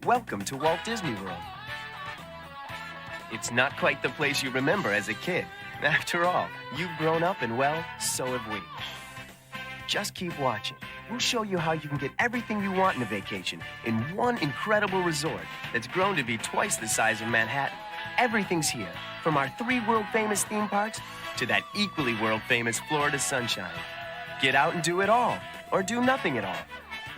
Welcome to Walt Disney World. It's not quite the place you remember as a kid. After all, you've grown up and, well, so have we. Just keep watching. We'll show you how you can get everything you want in a vacation in one incredible resort that's grown to be twice the size of Manhattan. Everything's here, from our 3 world-famous theme parks to that equally world-famous Florida sunshine. Get out and do it all, or do nothing at all.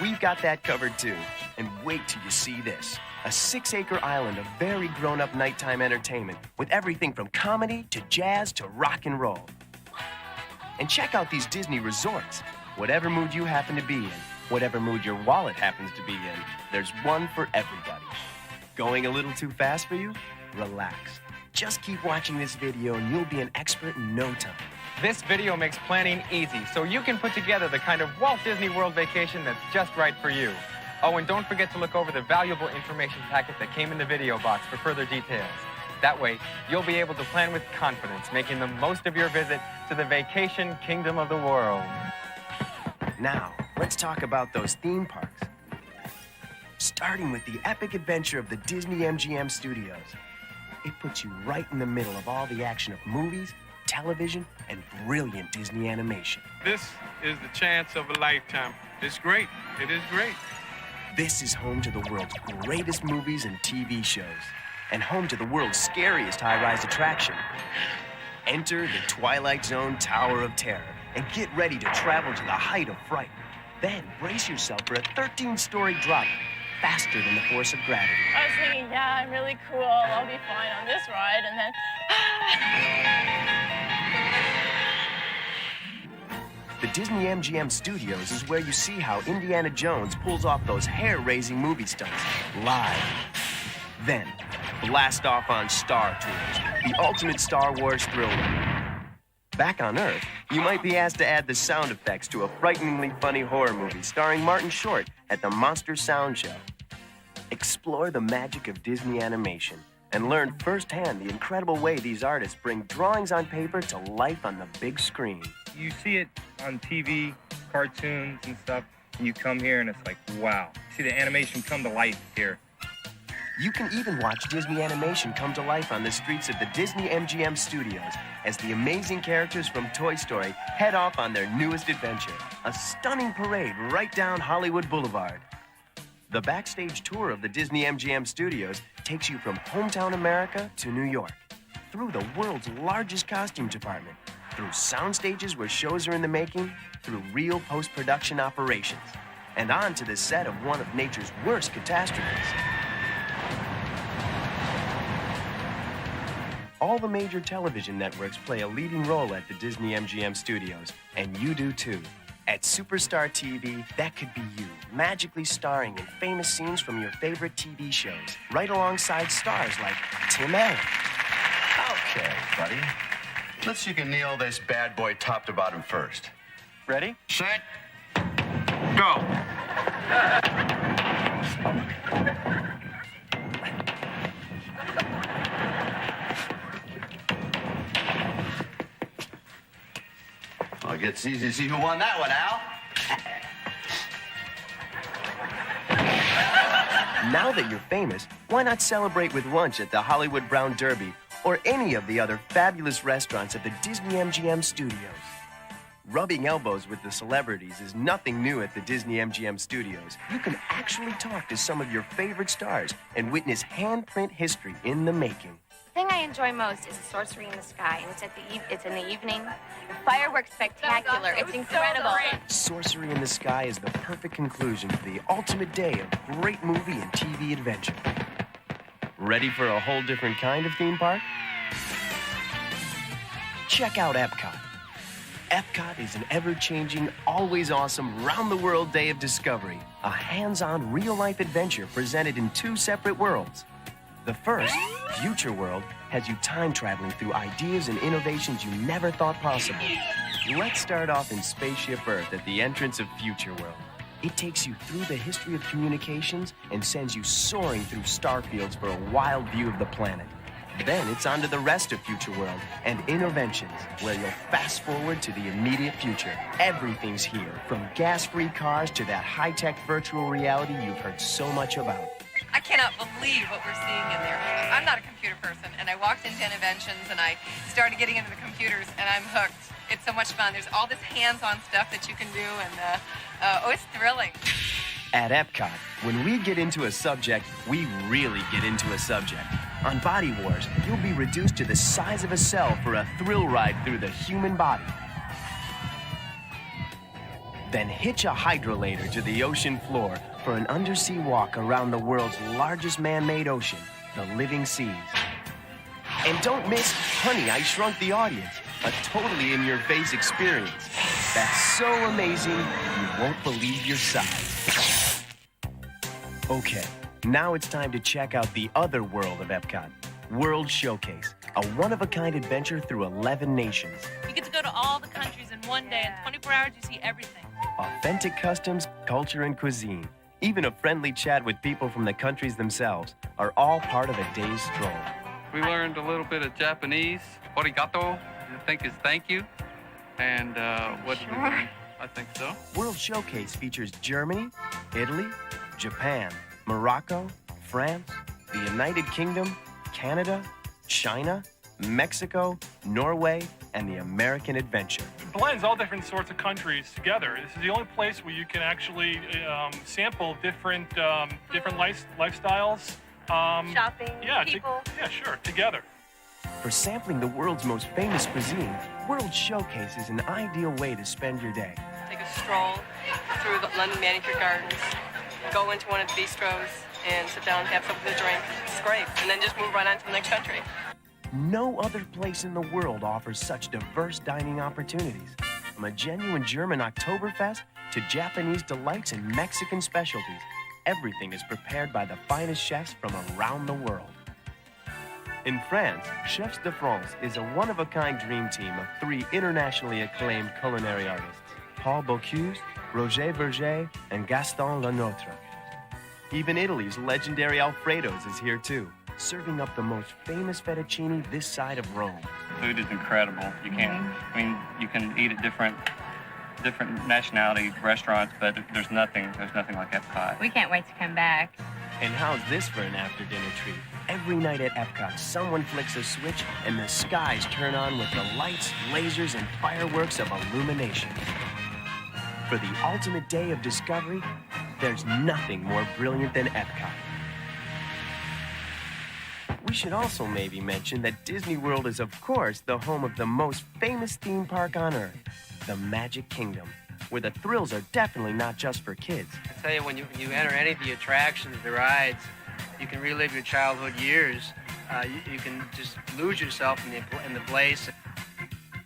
We've got that covered too. And wait till you see this. A 6-acre island of very grown-up nighttime entertainment with everything from comedy to jazz to rock and roll. And check out these Disney resorts. Whatever mood you happen to be in, whatever mood your wallet happens to be in, there's one for everybody. Going a little too fast for you? Relax. Just keep watching this video and you'll be an expert in no time. This video makes planning easy, so you can put together the kind of Walt Disney World vacation that's just right for you. Oh, and don't forget to look over the valuable information packet that came in the video box for further details. That way, you'll be able to plan with confidence, making the most of your visit to the vacation kingdom of the world. Now, let's talk about those theme parks. Starting with the epic adventure of the Disney-MGM Studios. It puts you right in the middle of all the action of movies, television, and brilliant Disney animation. This is the chance of a lifetime. It's great. It is great. This is home to the world's greatest movies and TV shows, and home to the world's scariest high-rise attraction. Enter the Twilight Zone Tower of Terror and get ready to travel to the height of fright. Then brace yourself for a 13-story drop, faster than the force of gravity. I was thinking, yeah, I'm really cool. I'll be fine on this ride, and then... The Disney-MGM Studios is where you see how Indiana Jones pulls off those hair-raising movie stunts live. Then, blast off on Star Tours, the ultimate Star Wars thriller. Back on Earth, you might be asked to add the sound effects to a frighteningly funny horror movie starring Martin Short at the Monster Sound Show. Explore the magic of Disney animation and learn firsthand the incredible way these artists bring drawings on paper to life on the big screen. You see it on TV, cartoons and stuff, and you come here and it's like, wow. See the animation come to life here. You can even watch Disney animation come to life on the streets of the Disney-MGM Studios as the amazing characters from Toy Story head off on their newest adventure, a stunning parade right down Hollywood Boulevard. The backstage tour of the Disney-MGM Studios takes you from hometown America to New York, through the world's largest costume department, through sound stages where shows are in the making, through real post-production operations, and on to the set of one of nature's worst catastrophes. All the major television networks play a leading role at the Disney-MGM Studios, and you do too. At Superstar TV, that could be you, magically starring in famous scenes from your favorite TV shows, right alongside stars like Tim Allen. Okay, buddy. Let's see if you can nail this bad boy top to bottom first. Ready? Set. Go. Well, it gets easy to see who won that one, Al. Now that you're famous, why not celebrate with lunch at the Hollywood Brown Derby or any of the other fabulous restaurants at the Disney-MGM Studios? Rubbing elbows with the celebrities is nothing new at the Disney-MGM Studios. You can actually talk to some of your favorite stars and witness handprint history in the making. The thing I enjoy most is the Sorcery in the Sky, and it's in the evening. The fireworks spectacular. It's incredible. Sorcery in the Sky is the perfect conclusion to the ultimate day of great movie and TV adventure. Ready for a whole different kind of theme park? Check out Epcot. Epcot is an ever-changing, always awesome, round-the-world day of discovery. A hands-on, real-life adventure presented in 2 separate worlds. The first, Future World, has you time-traveling through ideas and innovations you never thought possible. Let's start off in Spaceship Earth at the entrance of Future World. It takes you through the history of communications and sends you soaring through star fields for a wild view of the planet. Then it's on to the rest of Future World and Interventions, where you'll fast forward to the immediate future. Everything's here, from gas-free cars to that high-tech virtual reality you've heard so much about. I cannot believe what we're seeing in there. I'm not a computer person, and I walked into Innovations, and I started getting into the computers, and I'm hooked. It's so much fun. There's all this hands-on stuff that you can do, and it's thrilling. At Epcot, when we get into a subject, we really get into a subject. On Body Wars, you'll be reduced to the size of a cell for a thrill ride through the human body. Then hitch a hydrolator to the ocean floor for an undersea walk around the world's largest man-made ocean, the living seas. And don't miss Honey, I Shrunk the Audience, a totally in-your-face experience. That's so amazing, you won't believe your size. Okay, now it's time to check out the other world of Epcot, World Showcase, a one-of-a-kind adventure through 11 nations. You get to go to all the countries in one day. In 24 hours, you see everything. Authentic customs, culture, and cuisine, even a friendly chat with people from the countries themselves, are all part of a day's stroll. We learned a little bit of Japanese. Arigato, I think is thank you. And what did we learn? I think so. World Showcase features Germany, Italy, Japan, Morocco, France, the United Kingdom, Canada, China, Mexico, Norway, and the American adventure. It blends all different sorts of countries together. This is the only place where you can actually sample different lifestyles. Shopping, people. Yeah, sure, together. For sampling the world's most famous cuisine, World Showcase is an ideal way to spend your day. Take a stroll through the London Manicure Gardens, go into one of the bistros, and sit down and have something to drink. It's great. And then just move right on to the next country. No other place in the world offers such diverse dining opportunities. From a genuine German Oktoberfest to Japanese delights and Mexican specialties, everything is prepared by the finest chefs from around the world. In France, Chefs de France is a one-of-a-kind dream team of 3 internationally acclaimed culinary artists, Paul Bocuse, Roger Berger, and Gaston Lenotre. Even Italy's legendary Alfredo's is here too, serving up the most famous fettuccine this side of Rome. Food is incredible. You can't, you can eat at different nationality restaurants, but there's nothing like Epcot. We can't wait to come back. And how's this for an after-dinner treat? Every night at Epcot, someone flicks a switch and the skies turn on with the lights, lasers, and fireworks of illumination. For the ultimate day of discovery, there's nothing more brilliant than Epcot. We should also maybe mention that Disney World is, of course, the home of the most famous theme park on Earth, the Magic Kingdom, where the thrills are definitely not just for kids. I tell you, when you enter any of the attractions, the rides, you can relive your childhood years. You can just lose yourself in the place.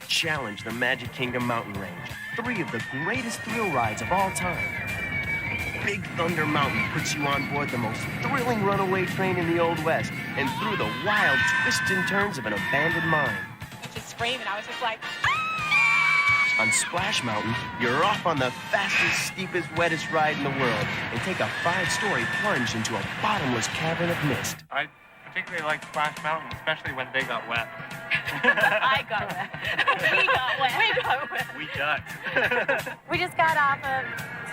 Challenge the Magic Kingdom mountain range, 3 of the greatest thrill rides of all time. Big Thunder Mountain puts you on board the most thrilling runaway train in the Old West and through the wild twists and turns of an abandoned mine. Just screaming. I was just like, On Splash Mountain, you're off on the fastest, steepest, wettest ride in the world and take a 5-story plunge into a bottomless cavern of mist. I particularly like Splash Mountain, especially when they got wet. I got wet. We got wet. We got wet. We ducked. We just got off of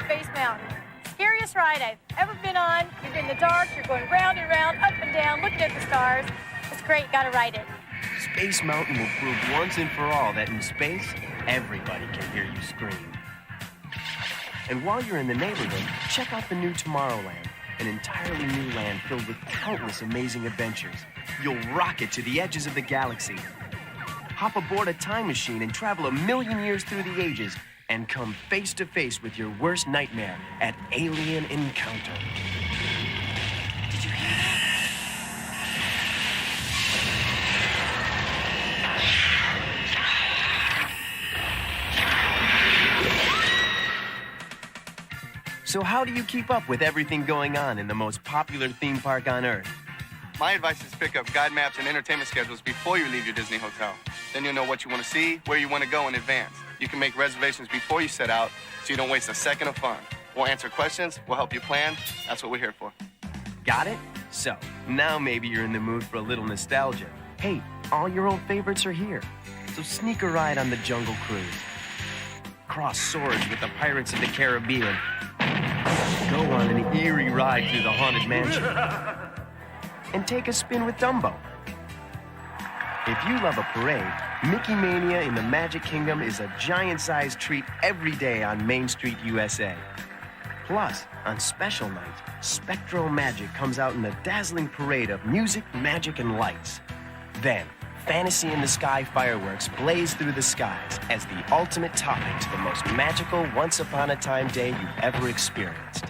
Space Mountain. Scariest ride I've ever been on. You're in the dark, you're going round and round, up and down, looking at the stars. It's great, gotta ride it. Space Mountain will prove once and for all that in space, everybody can hear you scream. And while you're in the neighborhood, check out the new Tomorrowland, an entirely new land filled with countless amazing adventures. You'll rocket to the edges of the galaxy, hop aboard a time machine and travel 1,000,000 years through the ages, and come face to face with your worst nightmare at Alien Encounter. Did you hear that? So how do you keep up with everything going on in the most popular theme park on Earth? My advice is pick up guide maps and entertainment schedules before you leave your Disney hotel. Then you'll know what you want to see, where you want to go in advance. You can make reservations before you set out, so you don't waste a second of fun. We'll answer questions, we'll help you plan. That's what we're here for. Got it? So, now maybe you're in the mood for a little nostalgia. Hey, all your old favorites are here. So sneak a ride on the Jungle Cruise. Cross swords with the Pirates of the Caribbean. Go on an eerie ride through the Haunted Mansion. And take a spin with Dumbo. If you love a parade, Mickey Mania in the Magic Kingdom is a giant-sized treat every day on Main Street, USA. Plus, on special nights, Spectral Magic comes out in a dazzling parade of music, magic, and lights. Then, Fantasy in the Sky fireworks blaze through the skies as the ultimate topping to the most magical once-upon-a-time day you've ever experienced.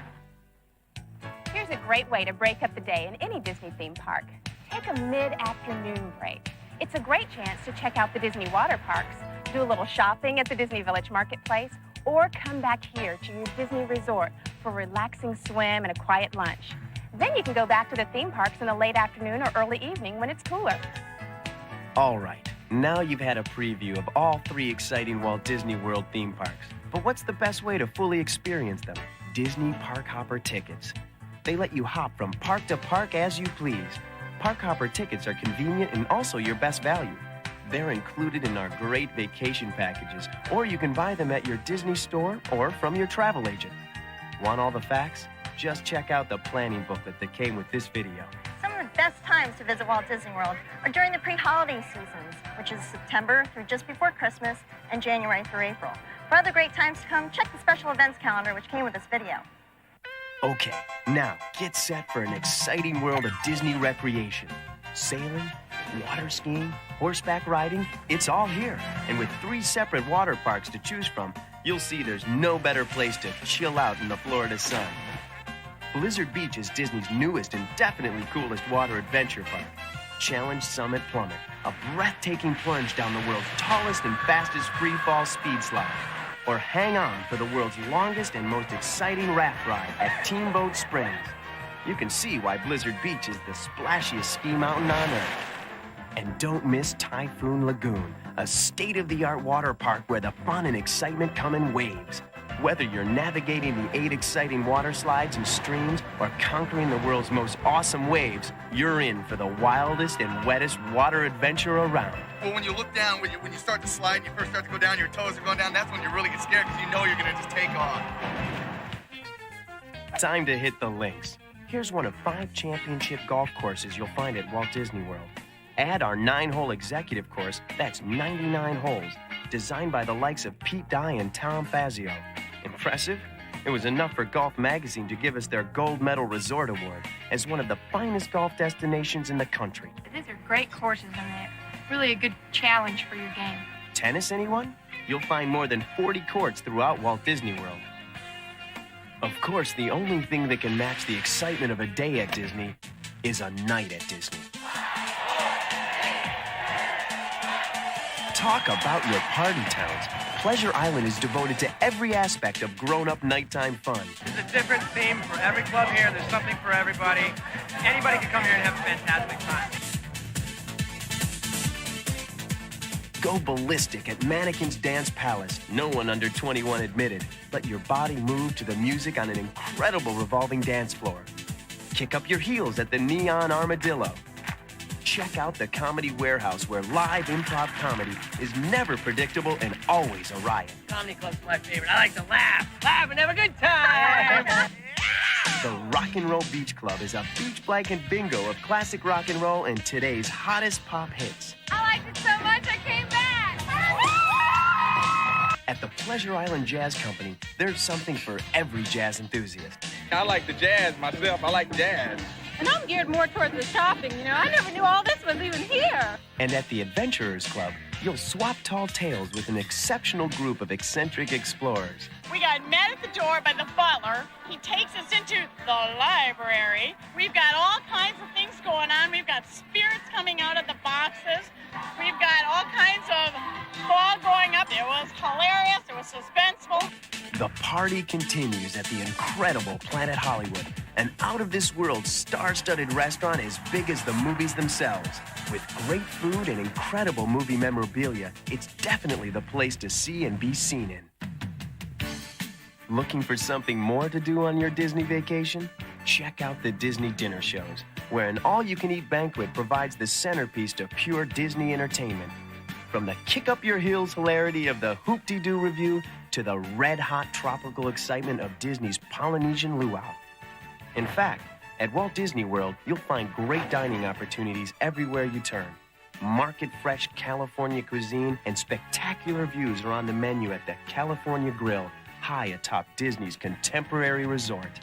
Here's a great way to break up the day in any Disney theme park. Take a mid-afternoon break. It's a great chance to check out the Disney water parks, do a little shopping at the Disney Village Marketplace, or come back here to your Disney resort for a relaxing swim and a quiet lunch. Then you can go back to the theme parks in the late afternoon or early evening when it's cooler. All right, now you've had a preview of all 3 exciting Walt Disney World theme parks. But what's the best way to fully experience them? Disney Park Hopper tickets. They let you hop from park to park as you please. Park Hopper tickets are convenient and also your best value. They're included in our great vacation packages, or you can buy them at your Disney store or from your travel agent. Want all the facts? Just check out the planning booklet that came with this video. Some of the best times to visit Walt Disney World are during the pre-holiday seasons, which is September through just before Christmas and January through April. For other great times to come, check the special events calendar, which came with this video. Okay, now get set for an exciting world of Disney recreation. Sailing, water skiing, horseback riding, it's all here. And with 3 separate water parks to choose from, you'll see there's no better place to chill out in the Florida sun. Blizzard Beach is Disney's newest and definitely coolest water adventure park. Challenge Summit Plummet, a breathtaking plunge down the world's tallest and fastest free-fall speed slide. Or hang on for the world's longest and most exciting raft ride at Teamboat Springs. You can see why Blizzard Beach is the splashiest ski mountain on Earth. And don't miss Typhoon Lagoon, a state-of-the-art water park where the fun and excitement come in waves. Whether you're navigating the 8 exciting water slides and streams or conquering the world's most awesome waves, you're in for the wildest and wettest water adventure around. Well, when you look down, when you start to slide and you first start to go down, your toes are going down, that's when you really get scared because you know you're going to just take off. Time to hit the links. Here's one of 5 championship golf courses you'll find at Walt Disney World. Add our 9-hole executive course, that's 99 holes, designed by the likes of Pete Dye and Tom Fazio. Impressive? It was enough for Golf Magazine to give us their Gold Medal Resort Award as one of the finest golf destinations in the country. These are great courses, and they're really a good challenge for your game. Tennis, anyone? You'll find more than 40 courts throughout Walt Disney World. Of course, the only thing that can match the excitement of a day at Disney is a night at Disney. Talk about your party towns. Pleasure Island is devoted to every aspect of grown-up nighttime fun. There's a different theme for every club here. There's something for everybody. Anybody can come here and have a fantastic time. Go ballistic at Mannequin's Dance Palace. No one under 21 admitted. Let your body move to the music on an incredible revolving dance floor. Kick up your heels at the Neon Armadillo. Check out the Comedy Warehouse, where live improv comedy is never predictable and always a riot. Comedy Club's my favorite. I like to laugh and have a good time. The Rock and Roll Beach Club is a beach blanket bingo of classic rock and roll and today's hottest pop hits. I liked it so much I came back. At the Pleasure Island Jazz Company, there's something for every jazz enthusiast. I like the jazz myself. I like jazz. And I'm geared more towards the shopping, you know. I never knew all this was even here. And at the Adventurers Club, you'll swap tall tales with an exceptional group of eccentric explorers. We got met at the door by the butler. He takes us into the library. We've got all kinds of things going on. We've got spirits coming out of the boxes. We've got all kinds of fog going up. It was hilarious. It was suspenseful. The party continues at the incredible Planet Hollywood, an out-of-this-world star-studded restaurant as big as the movies themselves. With great food and incredible movie memorabilia, it's definitely the place to see and be seen in. Looking for something more to do on your Disney vacation? Check out the Disney Dinner Shows, where an all-you-can-eat banquet provides the centerpiece to pure Disney entertainment. From the kick-up-your-heels hilarity of the Hoop-Dee-Doo Review to the red-hot tropical excitement of Disney's Polynesian luau. In fact, at Walt Disney World, you'll find great dining opportunities everywhere you turn. Market-fresh California cuisine and spectacular views are on the menu at the California Grill, high atop Disney's contemporary resort.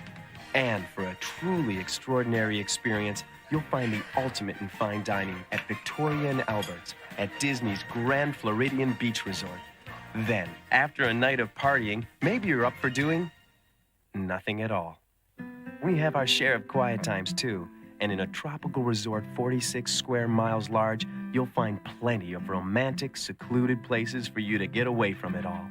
And for a truly extraordinary experience, you'll find the ultimate in fine dining at Victoria and Albert's at Disney's Grand Floridian Beach Resort. Then, after a night of partying, maybe you're up for doing nothing at all. We have our share of quiet times, too. And in a tropical resort 46 square miles large, you'll find plenty of romantic, secluded places for you to get away from it all.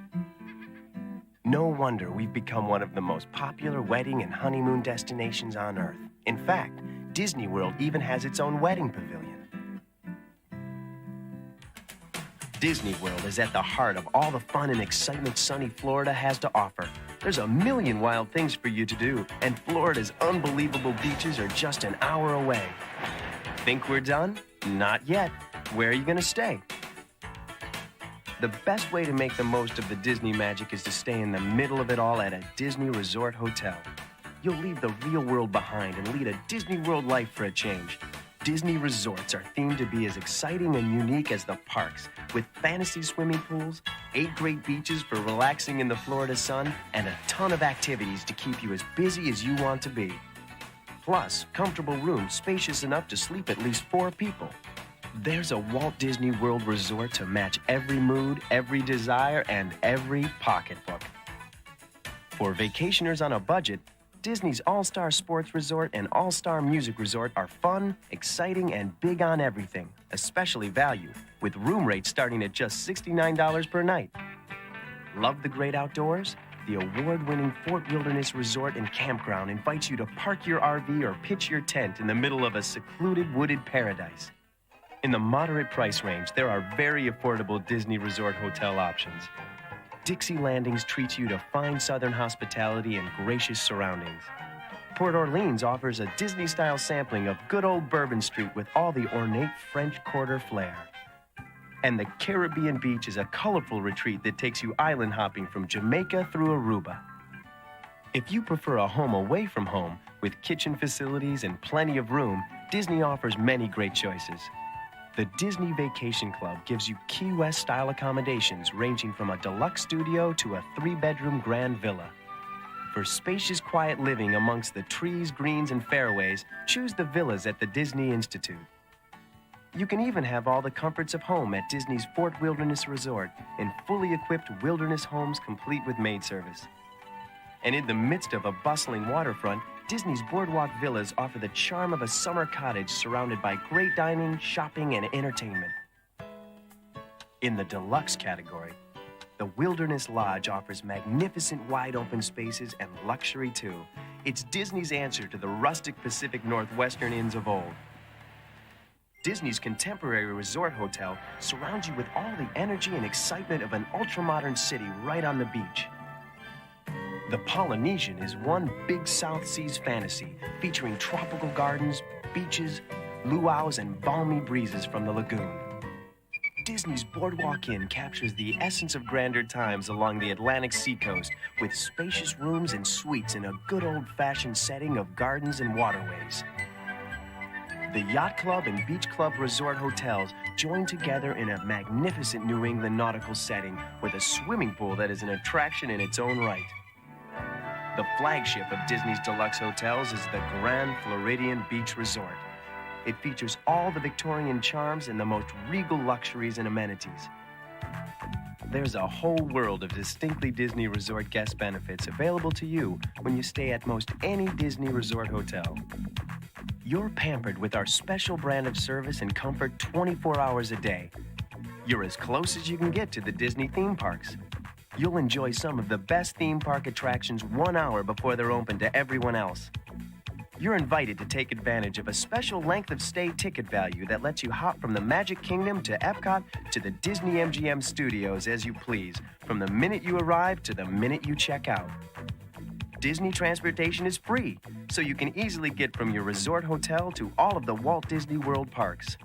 No wonder we've become one of the most popular wedding and honeymoon destinations on Earth. In fact, Disney World even has its own wedding pavilion. Disney World is at the heart of all the fun and excitement sunny Florida has to offer. There's a million wild things for you to do, and Florida's unbelievable beaches are just an hour away. Think we're done? Not yet. Where are you going to stay? The best way to make the most of the Disney magic is to stay in the middle of it all at a Disney Resort Hotel. You'll leave the real world behind and lead a Disney World life for a change. Disney resorts are themed to be as exciting and unique as the parks, with fantasy swimming pools, 8 great beaches for relaxing in the Florida sun, and a ton of activities to keep you as busy as you want to be. Plus, comfortable rooms spacious enough to sleep at least 4 people. There's a Walt Disney World resort to match every mood, every desire, and every pocketbook. For vacationers on a budget, Disney's All-Star Sports Resort and All-Star Music Resort are fun, exciting, and big on everything, especially value, with room rates starting at just $69 per night. Love the great outdoors? The award-winning Fort Wilderness Resort and Campground invites you to park your RV or pitch your tent in the middle of a secluded wooded paradise. In the moderate price range, there are very affordable Disney Resort hotel options. Dixie Landings treats you to fine Southern hospitality and gracious surroundings. Port Orleans offers a Disney-style sampling of good old Bourbon Street with all the ornate French Quarter flair. And the Caribbean Beach is a colorful retreat that takes you island hopping from Jamaica through Aruba. If you prefer a home away from home, with kitchen facilities and plenty of room, Disney offers many great choices. The Disney Vacation Club gives you Key West-style accommodations ranging from a deluxe studio to a 3-bedroom grand villa. For spacious, quiet living amongst the trees, greens, and fairways, choose the villas at the Disney Institute. You can even have all the comforts of home at Disney's Fort Wilderness Resort in fully equipped wilderness homes complete with maid service. And in the midst of a bustling waterfront, Disney's Boardwalk Villas offer the charm of a summer cottage surrounded by great dining, shopping, and entertainment. In the deluxe category, the Wilderness Lodge offers magnificent wide-open spaces and luxury, too. It's Disney's answer to the rustic Pacific Northwestern inns of old. Disney's contemporary resort hotel surrounds you with all the energy and excitement of an ultra-modern city right on the beach. The Polynesian is one big South Seas fantasy featuring tropical gardens, beaches, luau's, and balmy breezes from the lagoon. Disney's Boardwalk Inn captures the essence of grander times along the Atlantic seacoast with spacious rooms and suites in a good old-fashioned setting of gardens and waterways. The Yacht Club and Beach Club resort hotels join together in a magnificent New England nautical setting with a swimming pool that is an attraction in its own right. The flagship of Disney's deluxe hotels is the Grand Floridian Beach Resort. It features all the Victorian charms and the most regal luxuries and amenities. There's a whole world of distinctly Disney resort guest benefits available to you when you stay at most any Disney resort hotel. You're pampered with our special brand of service and comfort 24 hours a day. You're as close as you can get to the Disney theme parks. You'll enjoy some of the best theme park attractions 1 hour before they're open to everyone else. You're invited to take advantage of a special length of stay ticket value that lets you hop from the Magic Kingdom to Epcot to the Disney-MGM Studios as you please, from the minute you arrive to the minute you check out. Disney transportation is free, so you can easily get from your resort hotel to all of the Walt Disney World parks.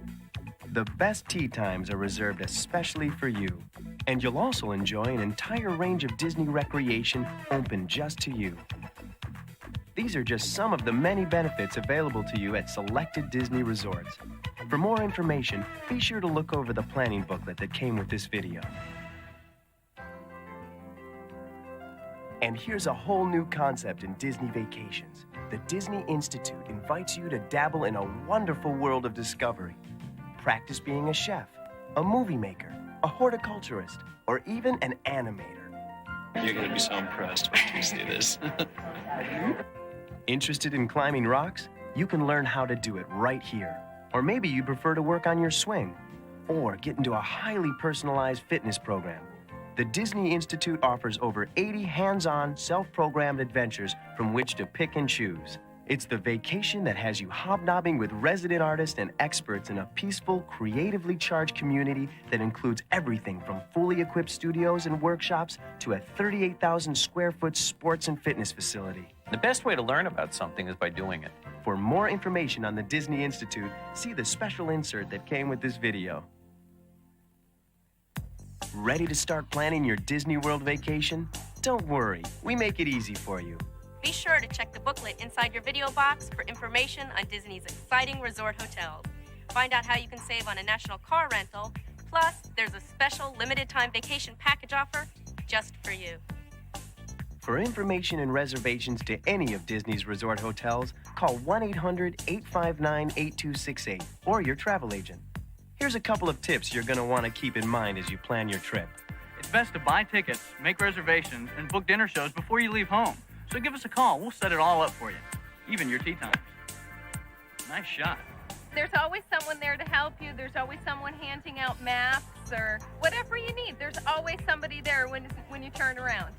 The best tea times are reserved especially for you. And you'll also enjoy an entire range of Disney recreation open just to you. These are just some of the many benefits available to you at selected Disney resorts. For more information, be sure to look over the planning booklet that came with this video. And here's a whole new concept in Disney vacations. The Disney Institute invites you to dabble in a wonderful world of discovery. Practice being a chef, a movie maker, a horticulturist, or even an animator. You're going to be so impressed when you see this. Interested in climbing rocks? You can learn how to do it right here. Or maybe you prefer to work on your swing, or get into a highly personalized fitness program. The Disney Institute offers over 80 hands-on, self-programmed adventures from which to pick and choose. It's the vacation that has you hobnobbing with resident artists and experts in a peaceful, creatively charged community that includes everything from fully equipped studios and workshops to a 38,000 square foot sports and fitness facility. The best way to learn about something is by doing it. For more information on the Disney Institute, see the special insert that came with this video. Ready to start planning your Disney World vacation? Don't worry, we make it easy for you. Be sure to check the booklet inside your video box for information on Disney's exciting resort hotels. Find out how you can save on a national car rental. Plus, there's a special limited-time vacation package offer just for you. For information and reservations to any of Disney's resort hotels, call 1-800-859-8268 or your travel agent. Here's a couple of tips you're going to want to keep in mind as you plan your trip. It's best to buy tickets, make reservations, and book dinner shows before you leave home. So give us a call. We'll set it all up for you, even your tea times. Nice shot. There's always someone there to help you. There's always someone handing out maps or whatever you need. There's always somebody there when you turn around.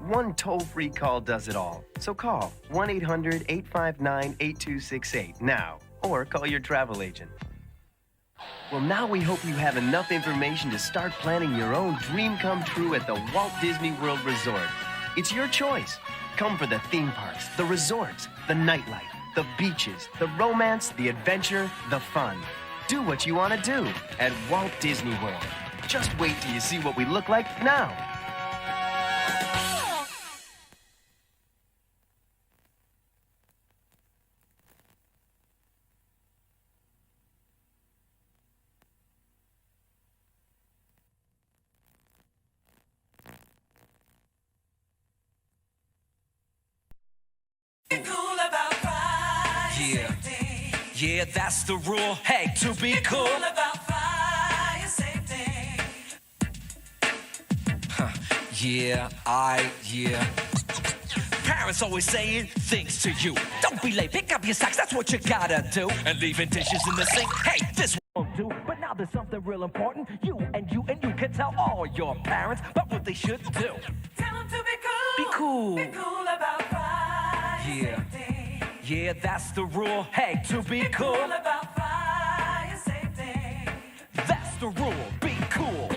One toll-free call does it all. So call 1-800-859-8268 now, or call your travel agent. Well, now we hope you have enough information to start planning your own dream come true at the Walt Disney World Resort. It's your choice. Come for the theme parks, the resorts, the nightlife, the beaches, the romance, the adventure, the fun. Do what you want to do at Walt Disney World. Just wait till you see what we look like now. Yeah, that's the rule. Hey, to be cool. Yeah. Parents always saying things to you. Don't be late, pick up your socks, that's what you gotta do. And leaving dishes in the sink, hey, this won't do. But now there's something real important. You can tell all your parents about what they should do. Tell them to be cool. Be cool. Be cool about fire safety. Yeah, that's the rule. Hey, to be cool. About fire safety. That's the rule. Be cool.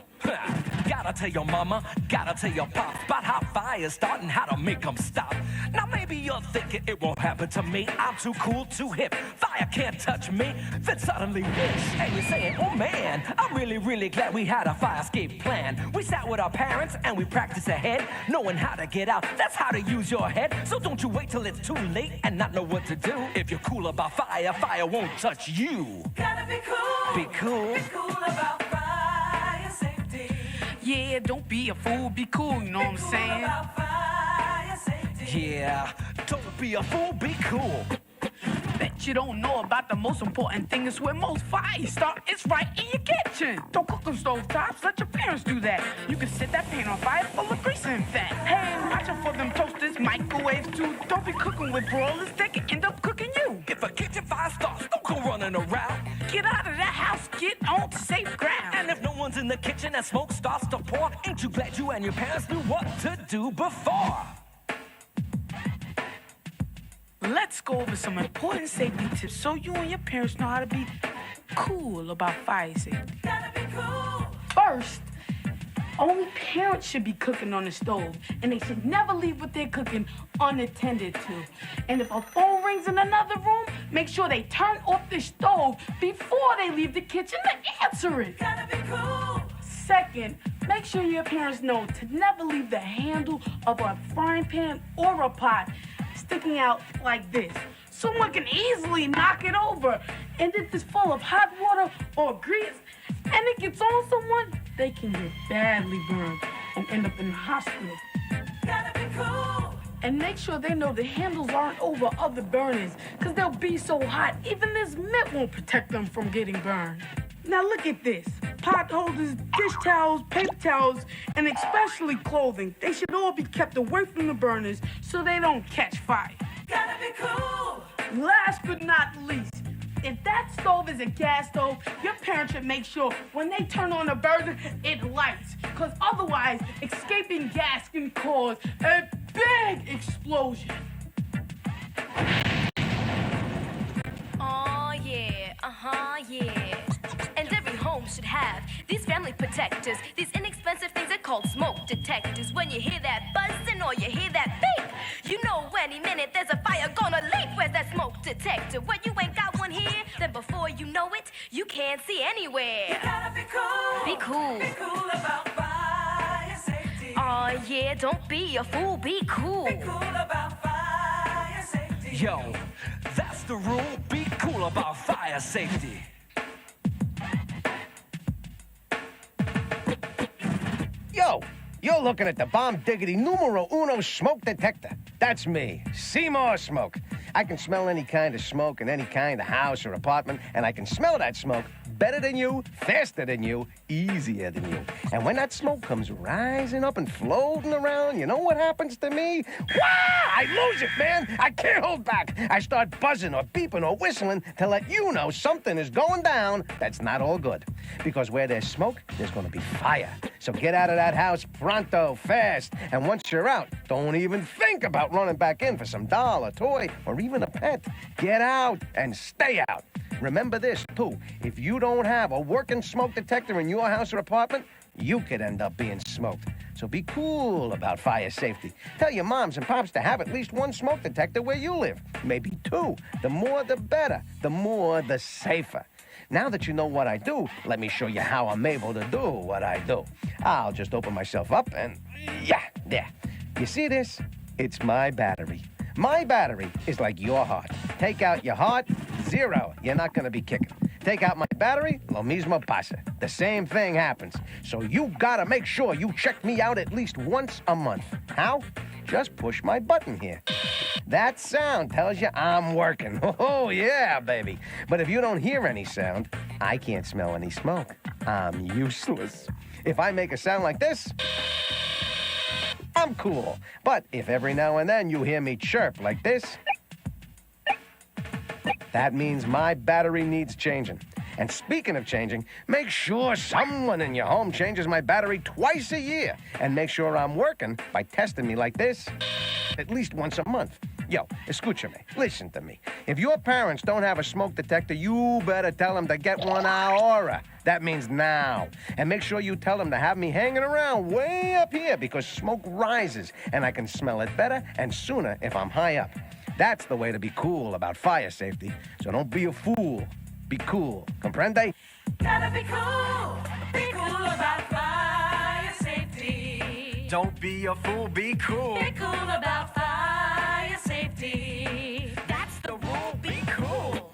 Gotta tell your mama, gotta tell your pops about how fires start and how to make them stop. Now maybe you're thinking it won't happen to me. I'm too cool, too hip. Fire can't touch me. Then suddenly this, and you're saying, oh man, I'm really, really glad we had a fire escape plan. We sat with our parents and we practiced ahead, knowing how to get out. That's how to use your head. So don't you wait till it's too late and not know what to do. If you're cool about fire, fire won't touch you. Gotta be cool. Be cool. Be cool about fire safety. Yeah, don't be a fool, be cool, you know what I'm saying? Yeah, don't be a fool, be cool. Bet you don't know about the most important thing is where most fires start. It's right in your kitchen. Don't cook on stove tops, let your parents do that. You can set that pan on fire full of grease and fat. Hey, watch out for them toasters, microwaves too. Don't be cooking with broilers, they can end up cooking you. If a kitchen fire starts, don't go running around. Get out of that house, get on to safe ground. And if no one's in the kitchen and smoke starts to pour, ain't you glad you and your parents knew what to do before? Let's go over some important safety tips so you and your parents know how to be cool about fire safety. Gotta be cool. First, only parents should be cooking on the stove, and they should never leave what they're cooking unattended to. And if a phone rings in another room, make sure they turn off the stove before they leave the kitchen to answer it. Gotta be cool. Second, make sure your parents know to never leave the handle of a frying pan or a pot sticking out like this. Someone can easily knock it over. And if it's full of hot water or grease and it gets on someone, they can get badly burned and end up in the hospital. Gotta be cool. And make sure they know the handles aren't over other burners, because they'll be so hot, even this mitt won't protect them from getting burned. Now look at this. Pot holders, dish towels, paper towels, and especially clothing. They should all be kept away from the burners so they don't catch fire. Gotta be cool. Last but not least, if that stove is a gas stove, your parents should make sure when they turn on the burner, it lights. Because otherwise, escaping gas can cause a big explosion. Oh, yeah, yeah. And every home should have these family protectors, these inexpensive things are called smoke detectors. When you hear that buzzing or you hear that beep, you know any minute there's a fire gonna leap. Where's that smoke detector? When you ain't got one here, then before you know it, you can't see anywhere. You gotta be cool. Be cool. Be cool about fire safety. Oh, yeah, don't be a fool, be cool. Be cool about fire safety. Yo, that's the rule. Be cool about fire safety. Yo, you're looking at the bomb diggity numero uno smoke detector. That's me, Seymour Smoke. I can smell any kind of smoke in any kind of house or apartment, and I can smell that smoke better than you, faster than you, easier than you. And when that smoke comes rising up and floating around, you know what happens to me? Wah! I lose it, man. I can't hold back. I start buzzing or beeping or whistling to let you know something is going down that's not all good. Because where there's smoke, there's going to be fire. So get out of that house pronto, fast. And once you're out, don't even think about running back in for some doll, a toy, or even a pet. Get out and stay out. Remember this, too. If you don't have a working smoke detector in your house or apartment, you could end up being smoked. So be cool about fire safety. Tell your moms and pops to have at least one smoke detector where you live. Maybe two. The more, the better. The more, the safer. Now that you know what I do, let me show you how I'm able to do what I do. I'll just open myself up and, yeah, there. You see this? It's my battery. My battery is like your heart. Take out your heart, zero. You're not gonna be kicking. Take out my battery, lo mismo pasa. The same thing happens. So you gotta make sure you check me out at least once a month. How? Just push my button here. That sound tells you I'm working. Oh, yeah, baby. But if you don't hear any sound, I can't smell any smoke. I'm useless. If I make a sound like this, I'm cool. But if every now and then you hear me chirp like this, that means my battery needs changing. And speaking of changing, make sure someone in your home changes my battery twice a year. And make sure I'm working by testing me like this at least once a month. Yo, escúchame, listen to me. If your parents don't have a smoke detector, you better tell them to get one ahora. That means now. And make sure you tell them to have me hanging around way up here because smoke rises and I can smell it better and sooner if I'm high up. That's the way to be cool about fire safety. So don't be a fool. Be cool. Comprende? Gotta be cool. Be cool about fire safety. Don't be a fool, be cool. Be cool about fire safety. That's the rule. Be cool.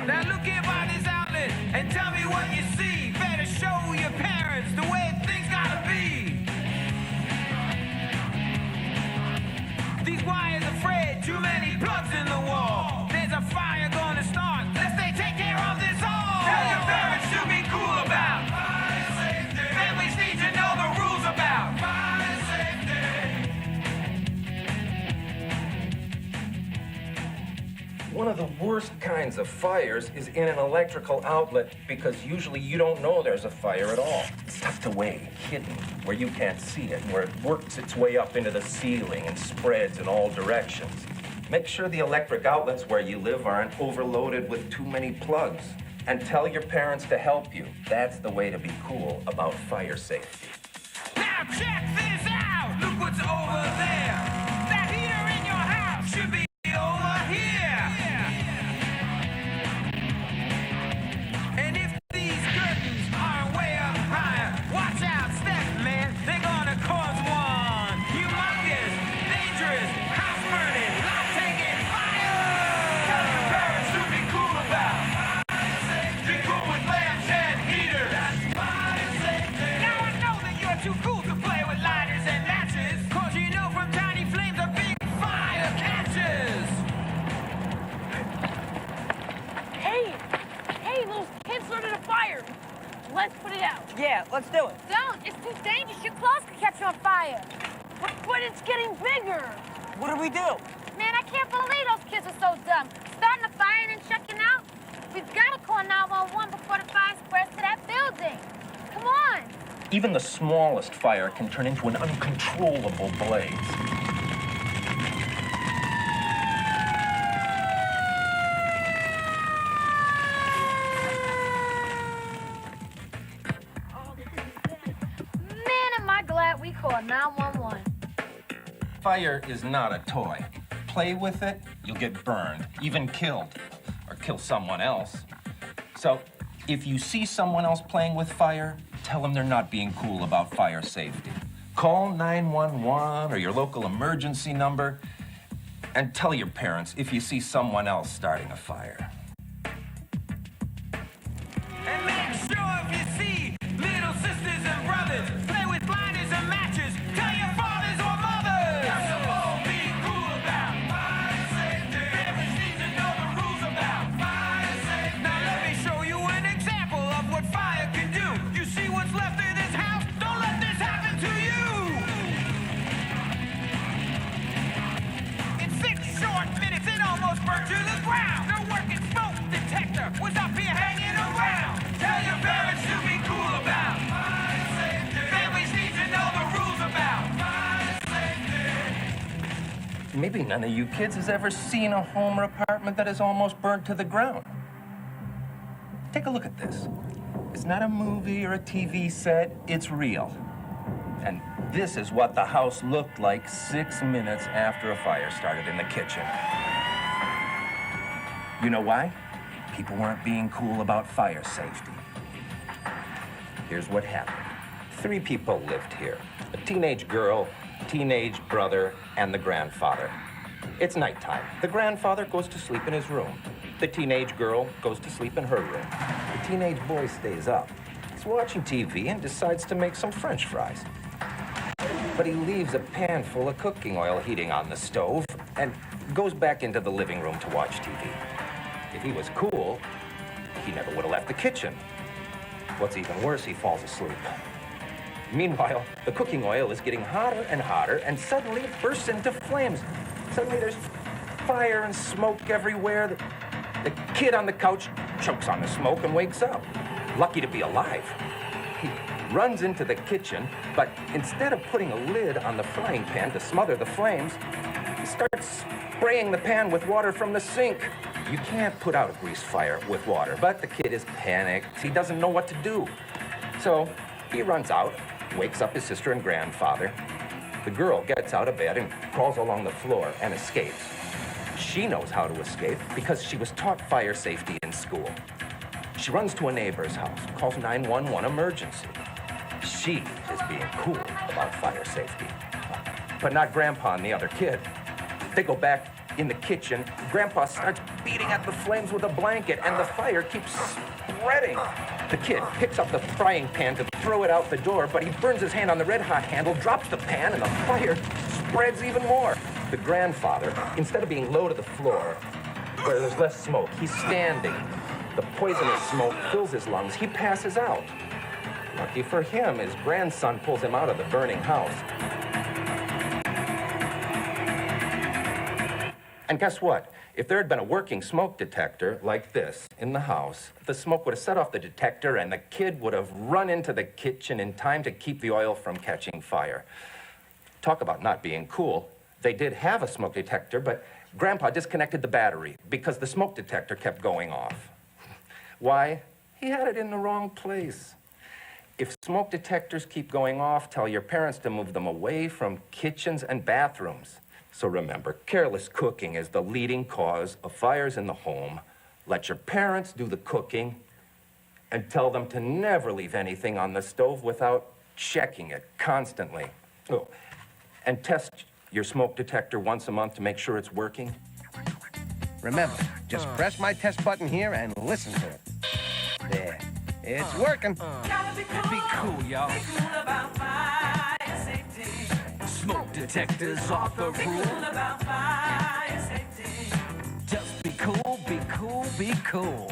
Now look here by this outlet and tell me what you see. Better show your parents the way things gotta be. These wires are frayed, too many plugs in the wall. There's a fire gonna start. Let's take care of this all. Tell your parents to be cool about fire safety. Families need to know the rules about fire safety. One of the worst kinds of fires is in an electrical outlet because usually you don't know there's a fire at all. It's tucked away, hidden, where you can't see it, where it works its way up into the ceiling and spreads in all directions. Make sure the electric outlets where you live aren't overloaded with too many plugs. And tell your parents to help you. That's the way to be cool about fire safety. Now check this out. Look what's over there. That heater in your house should be over here. And if these curtains are way up higher, watch out, step, man. They're gonna cause one humongous, dangerous, house-burning, life-taking fire. Tell your parents to be cool about. Be cool with lamps and heaters. Now I know that you're too cool to play with lighters and matches, 'cause you know from tiny flames a big fire catches. Hey, those kids started a fire. Let's put it out. Yeah, let's do it. Don't. It's too dangerous. Your clothes could catch on fire. But it's getting bigger. What do we do? Man, I can't believe those kids are so dumb. Starting a fire and then checking out? We've got to call 911 before the fire spreads to that building. Come on. Even the smallest fire can turn into an uncontrollable blaze. Man, am I glad we called 911. Fire is not a toy. Play with it, you'll get burned, even killed, or kill someone else. So, if you see someone else playing with fire, tell them they're not being cool about fire safety. Call 911 or your local emergency number, and tell your parents if you see someone else starting a fire. And make sure if you see little sisters and brothers play with lighters and matches, tell your fathers or mothers. That's the whole be cool about fire safety. Families need to know the rules about fire safety. Now let me show you an example of what fire can do. You see what's left of this house? Don't let this happen to you. In 6 short minutes, it almost burnt to the ground. No working smoke detector was up here hanging around. Tell your parents to be cool about fire safety. Families need to know the rules about fire safety. Maybe none of you kids has ever seen a home or apartment that is almost burnt to the ground. Take a look at this. It's not a movie or a TV set, it's real. And this is what the house looked like 6 minutes after a fire started in the kitchen. You know why? People weren't being cool about fire safety. Here's what happened. 3 people lived here. A teenage girl, teenage brother, and the grandfather. It's nighttime. The grandfather goes to sleep in his room. The teenage girl goes to sleep in her room. The teenage boy stays up. He's watching TV and decides to make some French fries. But he leaves a pan full of cooking oil heating on the stove and goes back into the living room to watch TV. If he was cool, he never would have left the kitchen. What's even worse, he falls asleep. Meanwhile, the cooking oil is getting hotter and hotter, and suddenly it bursts into flames. Suddenly there's fire and smoke everywhere. The kid on the couch chokes on the smoke and wakes up. Lucky to be alive. He runs into the kitchen, but instead of putting a lid on the frying pan to smother the flames, he starts spraying the pan with water from the sink. You can't put out a grease fire with water, but the kid is panicked. He doesn't know what to do. So he runs out, wakes up his sister and grandfather. The girl gets out of bed and crawls along the floor and escapes. She knows how to escape because she was taught fire safety in school. She runs to a neighbor's house, calls 911 emergency. She is being cool about fire safety, but not Grandpa and the other kid. They go back in the kitchen. Grandpa starts beating at the flames with a blanket, and the fire keeps spreading. The kid picks up the frying pan to throw it out the door, but he burns his hand on the red-hot handle, drops the pan, and the fire spreads even more. The grandfather, instead of being low to the floor, where there's less smoke, he's standing. The poisonous smoke fills his lungs. He passes out. Lucky for him, his grandson pulls him out of the burning house. And guess what? If there had been a working smoke detector like this in the house, the smoke would have set off the detector and the kid would have run into the kitchen in time to keep the oil from catching fire. Talk about not being cool. They did have a smoke detector, but Grandpa disconnected the battery because the smoke detector kept going off. Why? He had it in the wrong place. If smoke detectors keep going off, tell your parents to move them away from kitchens and bathrooms. So remember, careless cooking is the leading cause of fires in the home. Let your parents do the cooking and tell them to never leave anything on the stove without checking it constantly. Oh, and test your smoke detector once a month to make sure it's working. Remember, just press my test button here and listen to it. There. It's working. Be cool, y'all. Smoke detectors are the rule. Just be cool, be cool, be cool.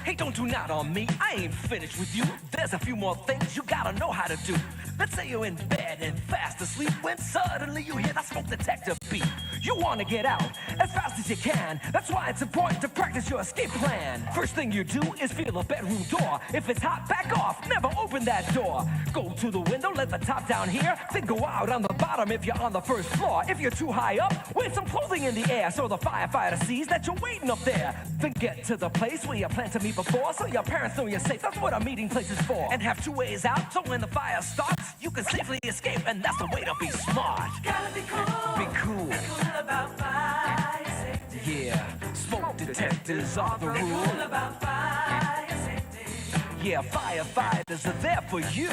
Hey, don't do not on me. I ain't finished with you. There's a few more things you gotta know how to do. Let's say you're in bed and fast asleep when suddenly you hear that smoke detector beep. You want to get out as fast as you can. That's why it's important to practice your escape plan. First thing you do is feel a bedroom door. If it's hot, back off. Never open that door. Go to the window, let the top down here. Then go out on the bottom if you're on the first floor. If you're too high up, wave some clothing in the air so the firefighter sees that you're waiting up there. Then get to the place where you plan to meet before so your parents know you're safe. That's what a meeting place is for. And have two ways out so when the fire starts, you can safely escape, and that's the way to be smart. Gotta be cool. Be cool. Be cool about fire safety. Yeah, smoke detectors are the Be rule. cool about fire safety. Yeah, firefighters are there for you,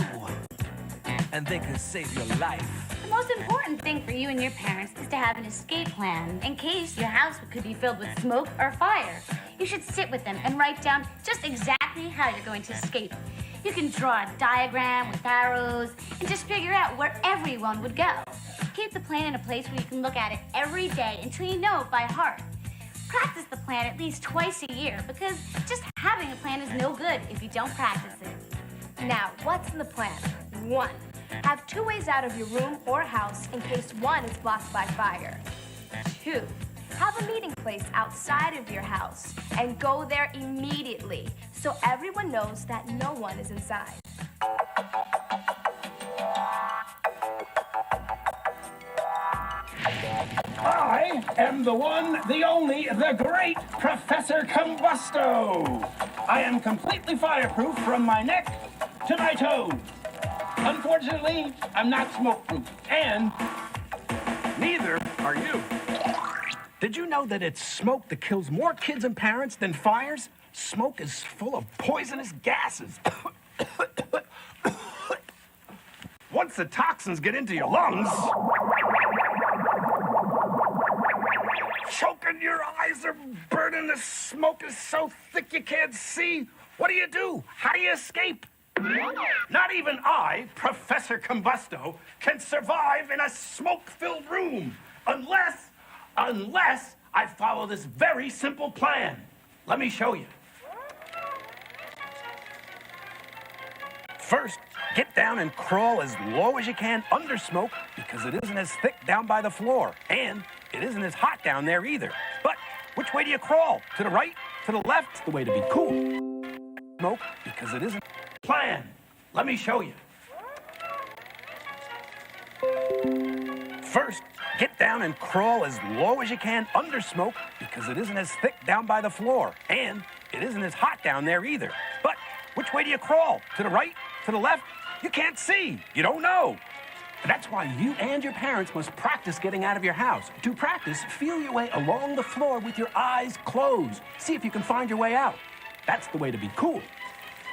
and they can save your life. The most important thing for you and your parents is to have an escape plan in case your house could be filled with smoke or fire. You should sit with them and write down just exactly how you're going to escape. You can draw a diagram with arrows and just figure out where everyone would go. Keep the plan in a place where you can look at it every day until you know it by heart. Practice the plan at least twice a year because just having a plan is no good if you don't practice it. Now, what's in the plan? 1. Have 2 ways out of your room or house in case one is blocked by fire. 2. Have a meeting place outside of your house and go there immediately so everyone knows that no one is inside. I am the one, the only, the great Professor Combusto. I am completely fireproof from my neck to my toes. Unfortunately, I'm not smoke-proof, and neither are you. Did you know that it's smoke that kills more kids and parents than fires? Smoke is full of poisonous gases. Once the toxins get into your lungs, choking your eyes are burning, the smoke is so thick you can't see. What do? How do you escape? Not even I, Professor Combusto, can survive in a smoke-filled room unless I follow this very simple plan. Let me show you. First, get down and crawl as low as you can under smoke because it isn't as thick down by the floor, and it isn't as hot down there either. But which way do you crawl? To the right? To the left? It's the way to be cool. Smoke because it isn't. Plan. Let me show you. First, get down and crawl as low as you can under smoke because it isn't as thick down by the floor, and it isn't as hot down there either. But which way do you crawl? To the right? To the left? You can't see. You don't know. That's why you and your parents must practice getting out of your house. To practice, feel your way along the floor with your eyes closed. See if you can find your way out. That's the way to be cool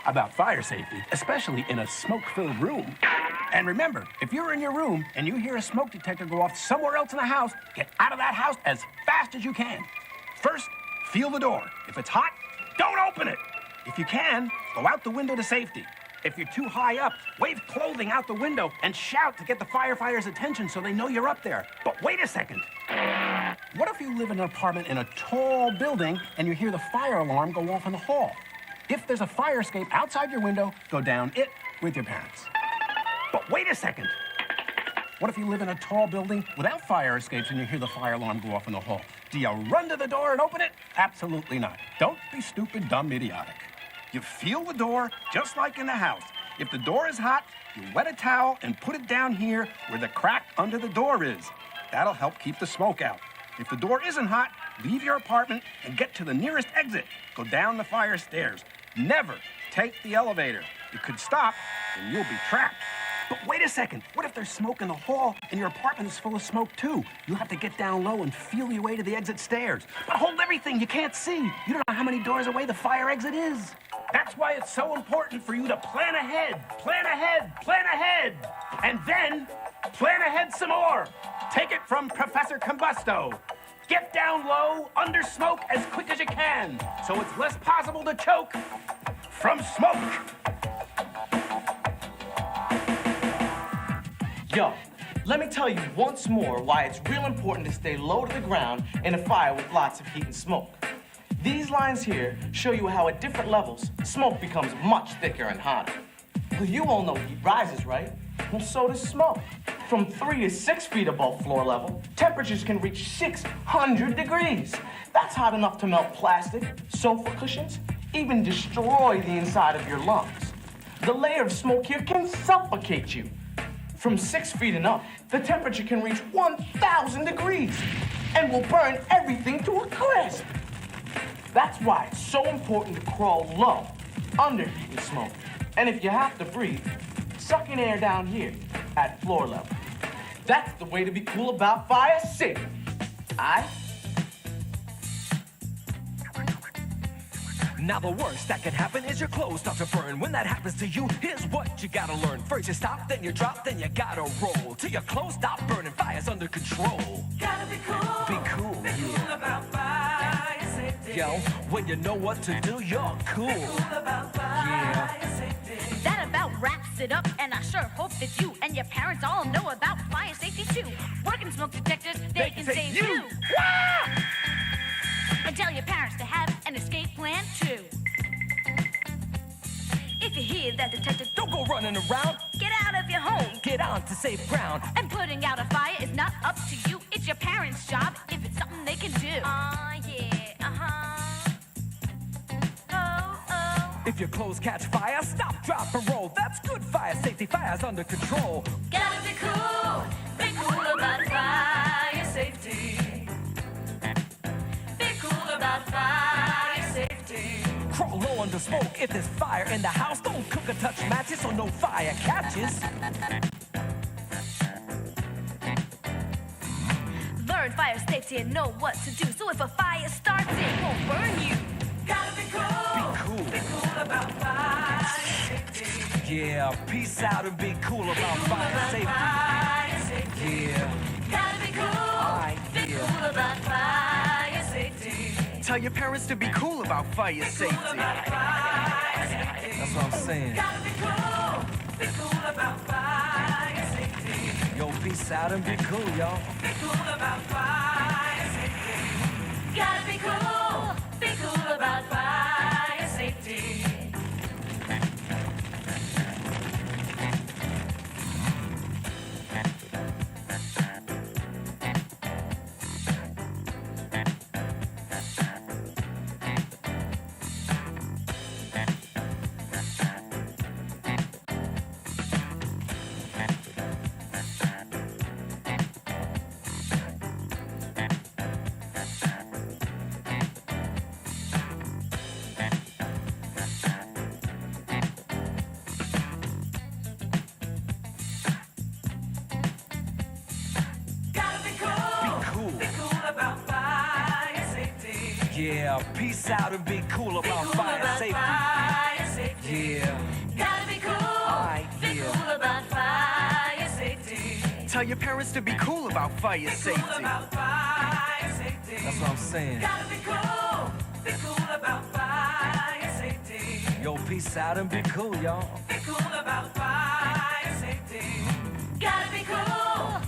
about fire safety, especially in a smoke-filled room. And remember, if you're in your room and you hear a smoke detector go off somewhere else in the house, get out of that house as fast as you can. First, feel the door. If it's hot, don't open it. If you can, go out the window to safety. If you're too high up, wave clothing out the window and shout to get the firefighters' attention so they know you're up there. But wait a second. What if you live in an apartment in a tall building and you hear the fire alarm go off in the hall? If there's a fire escape outside your window, go down it with your parents. But wait a second. What if you live in a tall building without fire escapes and you hear the fire alarm go off in the hall? Do you run to the door and open it? Absolutely not. Don't be stupid, dumb, idiotic. You feel the door just like in the house. If the door is hot, you wet a towel and put it down here where the crack under the door is. That'll help keep the smoke out. If the door isn't hot, leave your apartment and get to the nearest exit. Go down the fire stairs. Never take the elevator. You could stop and you'll be trapped. But wait a second. What if there's smoke in the hall and your apartment is full of smoke too? You'll have to get down low and feel your way to the exit stairs. But hold everything. You can't see. You don't know how many doors away the fire exit is. That's why it's so important for you to plan ahead. Plan ahead. Plan ahead. And then plan ahead some more. Take it from Professor Combusto. Get down low, under smoke as quick as you can, so it's less possible to choke from smoke. Yo, let me tell you once more why it's real important to stay low to the ground in a fire with lots of heat and smoke. These lines here show you how at different levels, smoke becomes much thicker and hotter. Well, you all know heat rises, right? Well, so does smoke. From 3 to 6 feet above floor level, temperatures can reach 600 degrees. That's hot enough to melt plastic, sofa cushions, even destroy the inside of your lungs. The layer of smoke here can suffocate you. From 6 feet and up, the temperature can reach 1,000 degrees and will burn everything to a crisp. That's why it's so important to crawl low, under heat and smoke. And if you have to breathe, suck in air down here at floor level. That's the way to be cool about fire safety. Now the worst that can happen is your clothes start to burn. When that happens to you, here's what you gotta learn. First you stop, then you drop, then you gotta roll till your clothes stop burning, fire's under control. Gotta be cool. Be cool, cool about fire safety. Yo, when you know what to do, you're cool. Be cool about fire safety. That about wraps it up, and I sure hope that you and your parents all know about fire safety too. Working smoke detectors, they can save you. And tell your parents to have an escape plan too. If you hear that detector, don't go running around. Get out of your home. Get on to safe ground. And putting out a fire is not up to you. It's your parents' job if it's something they can do. Yeah, If your clothes catch fire, stop, drop, and roll. That's good fire safety. Fire's under control. Gotta be cool about fire safety. Be cool about fire safety. Crawl low under smoke. If there's fire in the house, don't cook or touch matches so no fire catches. Learn fire safety and know what to do. So if a fire starts, it won't burn you. Gotta be cool. Be cool about fire safety. Yeah, peace out and be cool about fire safety. Yeah. Gotta be cool. Be cool about fire safety. Tell your parents to be cool about fire safety. That's what I'm saying. Gotta be cool about fire safety. Yo, peace out and be cool, y'all. Be cool about fire safety. Gotta be cool about fire safety. Yeah, peace out and be cool about fire safety. Yeah. Gotta be cool. Be cool about fire safety. Tell your parents to be cool about fire safety. About fire safety. That's what I'm saying. Gotta be cool about fire safety. Yo, peace out and be cool, y'all. Be cool about fire safety. Gotta be cool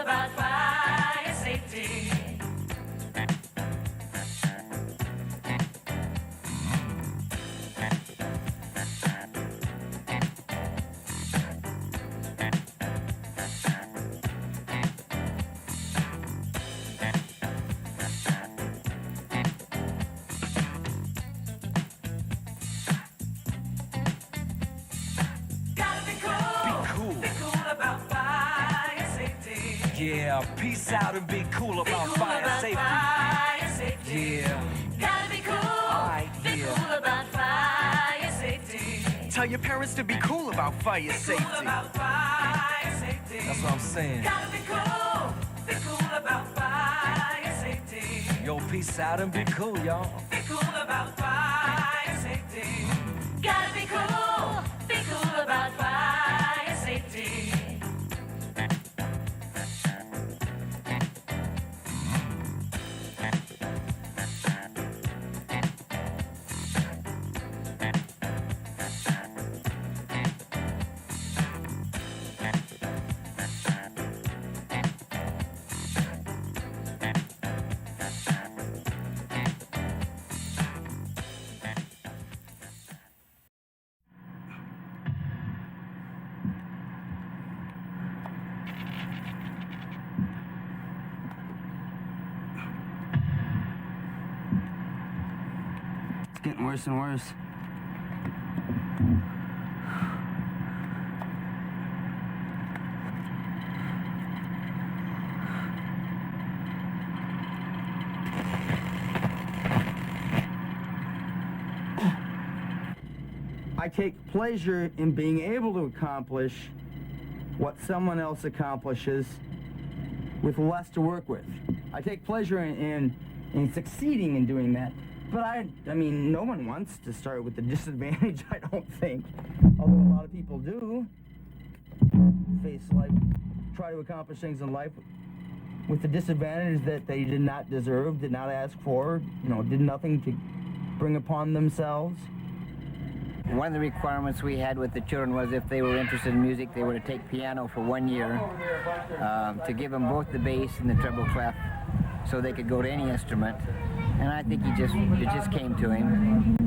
about fire safety. Be cool. Yeah, peace out and be cool about fire safety. Yeah. Gotta be cool. Be cool about fire safety. Tell your parents to be cool about fire safety. That's what I'm saying. Gotta be cool about fire safety. Yo, peace out and be cool, y'all. Be cool about fire safety. Gotta be cool about fire safety. It's getting worse and worse. I take pleasure in being able to accomplish what someone else accomplishes with less to work with. I take pleasure in succeeding in doing that. But I mean, no one wants to start with the disadvantage, I don't think. Although a lot of people do face life, try to accomplish things in life with the disadvantage that they did not deserve, did not ask for, did nothing to bring upon themselves. One of the requirements we had with the children was if they were interested in music, they were to take piano for 1 year, to give them both the bass and the treble clef so they could go to any instrument. And I think it just came to him.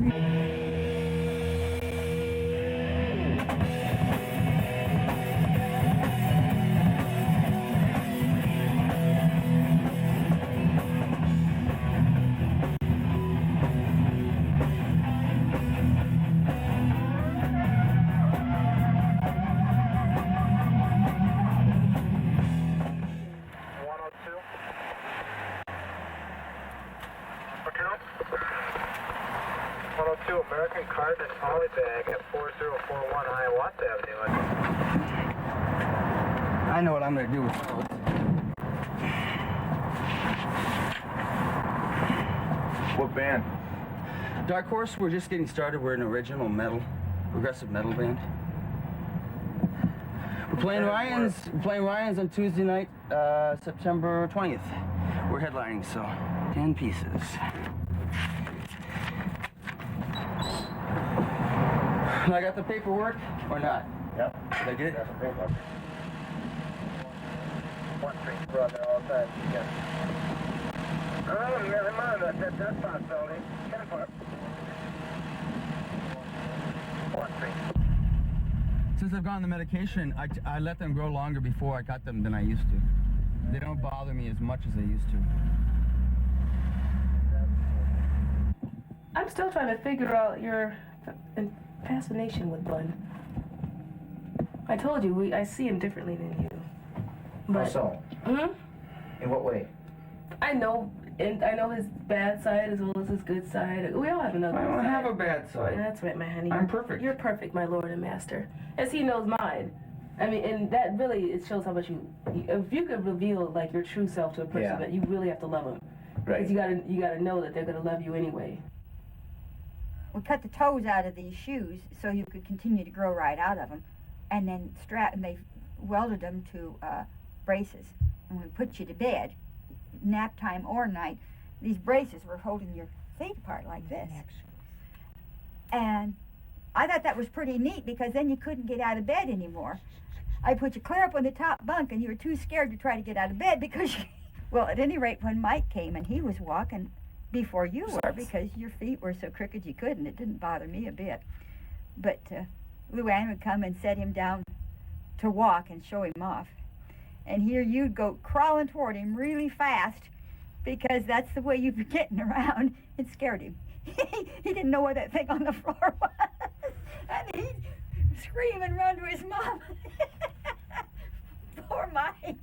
American Cardinal Polybag at 4041 Hiawatha Avenue. I know what I'm going to do with it. What band? Dark Horse, we're just getting started. We're an original metal, progressive metal band. We're playing Ryan's on Tuesday night, September 20th. We're headlining, so 10 pieces. I got the paperwork or not? Yep. Did I get it? Got the paperwork. 1 3 brother all the time. Yeah. Oh, never mind. That's a possibility. 10 4. 1 3. Since I've gotten the medication, I let them grow longer before I cut them than I used to. They don't bother me as much as they used to. I'm still trying to figure out your fascination with Bud. I told you, I see him differently than you. But, How so? In what way? I know his bad side as well as his good side. We all have another side. I don't have a bad side. That's right, my honey. I'm perfect. You're perfect, my lord and master. As he knows mine. I mean, and that really, it shows how much if you could reveal, like, your true self to a person, that you really have to love them. Right. Because you gotta know that they're gonna love you anyway. We cut the toes out of these shoes so you could continue to grow right out of them, and then they welded them to braces. And we put you to bed, nap time or night. These braces were holding your feet apart like this. And I thought that was pretty neat because then you couldn't get out of bed anymore. I put you clear up on the top bunk and you were too scared to try to get out of bed because, well, at any rate, when Mike came and he was walking before you were, because your feet were so crooked you couldn't. It didn't bother me a bit. But Luann would come and set him down to walk and show him off. And here you'd go crawling toward him really fast because that's the way you'd be getting around. It scared him. He didn't know where that thing on the floor was. And he'd scream and run to his mom. Poor Mike.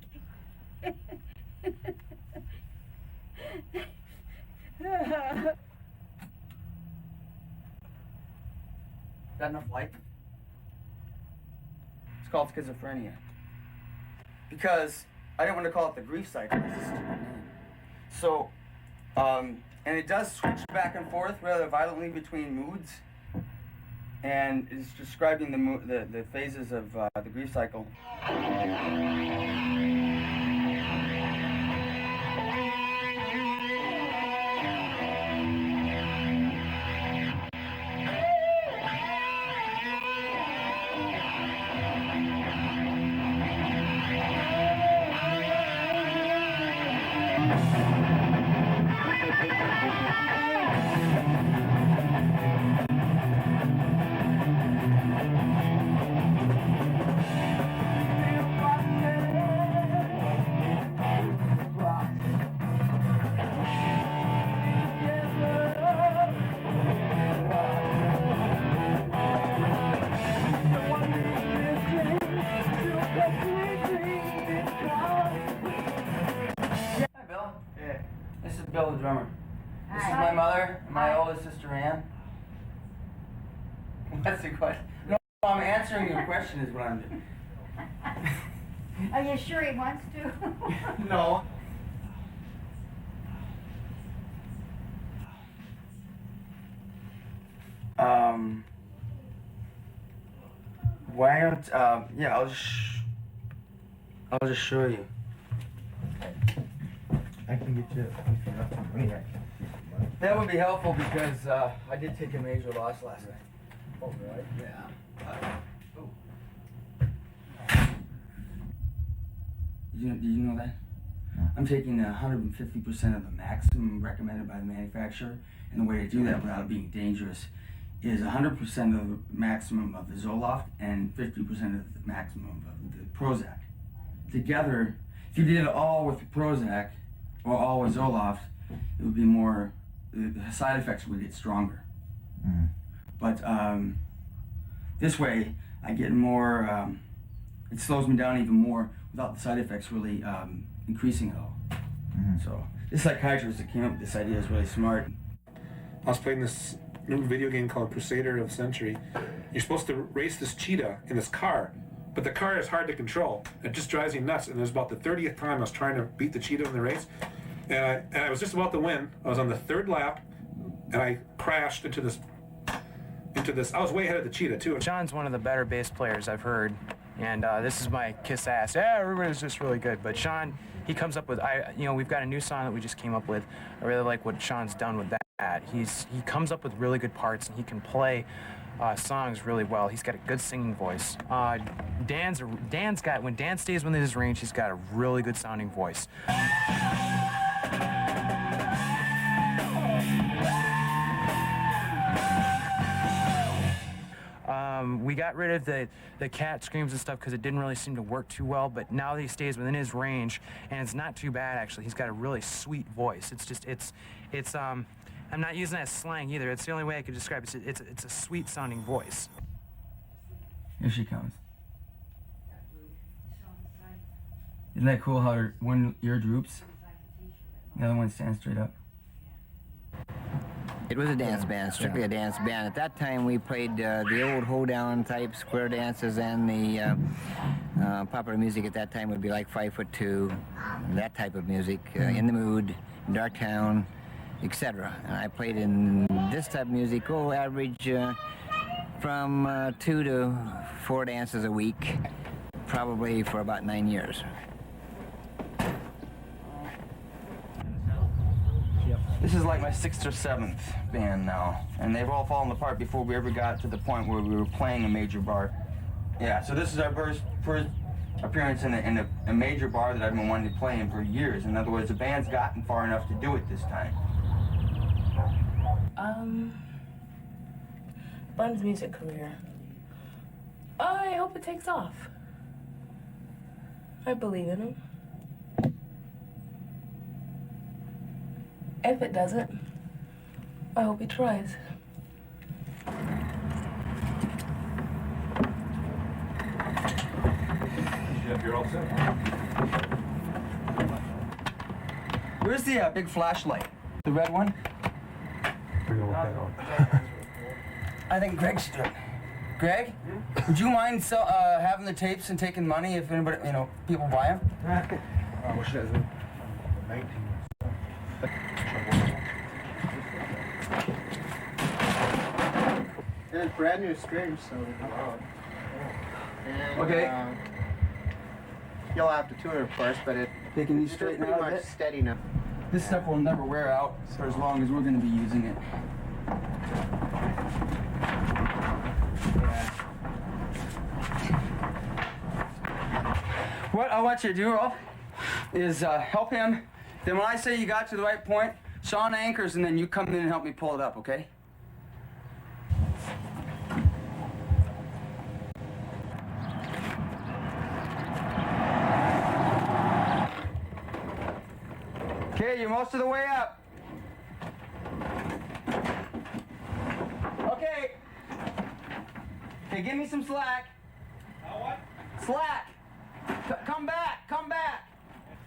Got enough light? It's called schizophrenia. Because I didn't want to call it the grief cycle. It's just a stupid name. So, and it does switch back and forth rather violently between moods. And it's describing the phases of the grief cycle. Bill the drummer. This is my mother and my oldest sister Ann. That's the question. No, I'm answering your question is what I'm doing. Are you sure he wants to? No. Why don't yeah, I'll just show you. I can get you that would be helpful because I did take a major loss last night. Oh, right? Yeah. Did you know that? I'm taking 150% of the maximum recommended by the manufacturer, and the way to do that without being dangerous is 100% of the maximum of the Zoloft and 50% of the maximum of the Prozac. Together, if you did it all with the Prozac or all with Zoloft, it would be more, the side effects would get stronger. Mm. But this way, I get more, it slows me down even more without the side effects really increasing at all. Mm. So this psychiatrist that came up with this idea is really smart. I was playing this new video game called Crusader of the Century. You're supposed to race this cheetah in this car, but the car is hard to control. It just drives me nuts. And it was about the 30th time I was trying to beat the cheetah in the race. And I was just about to win. I was on the third lap, and I crashed into this. I was way ahead of the cheetah, too. Sean's one of the better bass players I've heard. And this is my kiss ass. Yeah, everybody's just really good. But Sean, he comes up with, we've got a new song that we just came up with. I really like what Sean's done with that. He comes up with really good parts, and he can play songs really well. He's got a good singing voice. Dan's got, when Dan stays within his range, he's got a really good sounding voice. We got rid of the cat screams and stuff because it didn't really seem to work too well, but now that he stays within his range, and it's not too bad actually. He's got a really sweet voice. I'm not using that as slang either. It's the only way I could describe it. It's a sweet sounding voice. Here she comes. Isn't that cool how one ear droops, the other one stands straight up? It was a dance band, strictly a dance band. At that time, we played the old hoedown type square dances, and the popular music at that time would be like 5'2", that type of music, In the Mood, Darktown, etc. And I played in this type of music, average from 2 to 4 dances a week, probably for about 9 years. This is like my 6th or 7th band now, and they've all fallen apart before we ever got to the point where we were playing a major bar. Yeah, so this is our first appearance in a major bar that I've been wanting to play in for years. In other words, the band's gotten far enough to do it this time. Bun's music career. I hope it takes off. I believe in him. If it doesn't, I hope he tries. Yep, you're all set. Where's the big flashlight? The red one? We're gonna look that on. I think Greg should do it. Greg, would you mind having the tapes and taking money if anybody, people buy them? What should I do? 19. And it's brand new strings, so they go out. And, Okay. You'll have to tune it, of course, but Taking these it's straight pretty now, much is it? steady now. This stuff will never wear out for as long as we're going to be using it. What I want you to do, Rolf, is help him. Then when I say you got to the right point, Sean anchors, and then you come in and help me pull it up, okay? Okay, you're most of the way up. Okay. Okay, give me some slack. What? Slack. Come back, come back.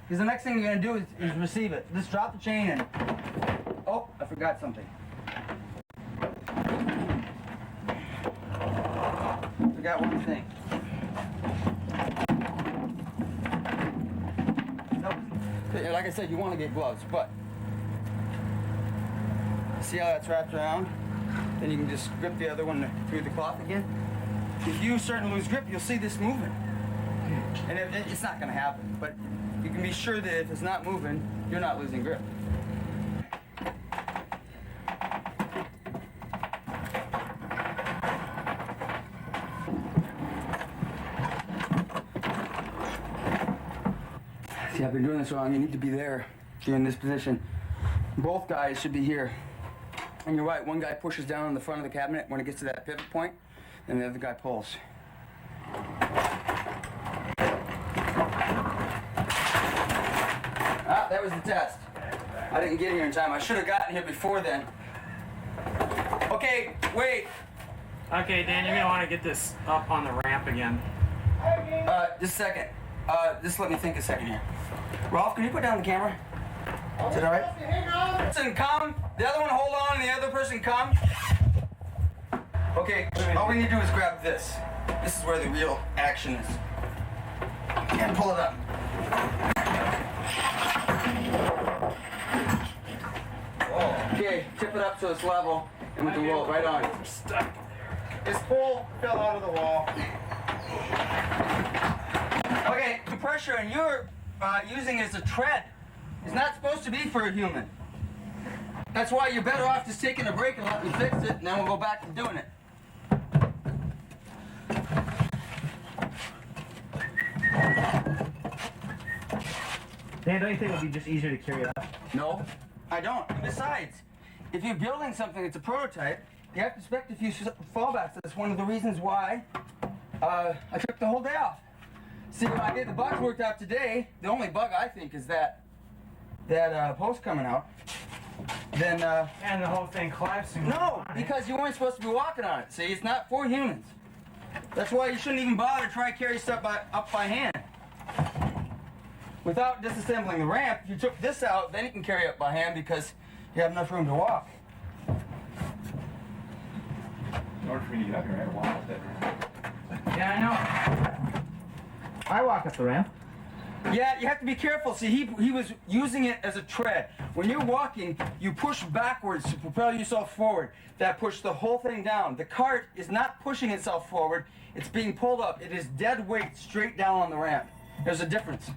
Because the next thing you're gonna do is receive it. Just drop the chain and... Oh, I forgot something. Forgot one thing. Okay, like I said, you want to get gloves, but see how that's wrapped around? Then you can just grip the other one through the cloth again. If you start to lose grip, you'll see this moving. And it's not going to happen, but you can be sure that if it's not moving, you're not losing grip. See, I've been doing this wrong. You need to be there. You're in this position. Both guys should be here. And you're right, one guy pushes down on the front of the cabinet when it gets to that pivot point, and the other guy pulls. Ah, that was the test. I didn't get here in time. I should have gotten here before then. Okay, wait. Okay, Dan, you're gonna want to get this up on the ramp again. Just a second. Just let me think a second here. Rolf, can you put down the camera? Is it all right? Person come. The other one hold on, and the other person come. Okay, all we need to do is grab this. This is where the real action is. And pull it up. Okay, tip it up so it's level, and we can roll it right on. This pole fell out of the wall. Okay, the pressure, and you're using it as a tread. It's not supposed to be for a human. That's why you're better off just taking a break and let me fix it, and then we'll go back to doing it. Dan, don't you think it would be just easier to carry it up? No, I don't. Besides, if you're building something that's a prototype, you have to expect a few fallbacks. That's one of the reasons why I took the whole day off. See, when I get the bugs worked out today, the only bug I think is that post coming out. Then and the whole thing collapsing. No, because you weren't supposed to be walking on it. See, it's not for humans. That's why you shouldn't even bother to try to carry stuff up by hand. Without disassembling the ramp, if you took this out, then you can carry up by hand because you have enough room to walk. In order for me to get up here, I had to walk up that ramp. Yeah, I know. I walk up the ramp. Yeah, you have to be careful. See, he was using it as a tread. When you're walking, you push backwards to propel yourself forward. That pushed the whole thing down. The cart is not pushing itself forward. It's being pulled up. It is dead weight straight down on the ramp. There's a difference.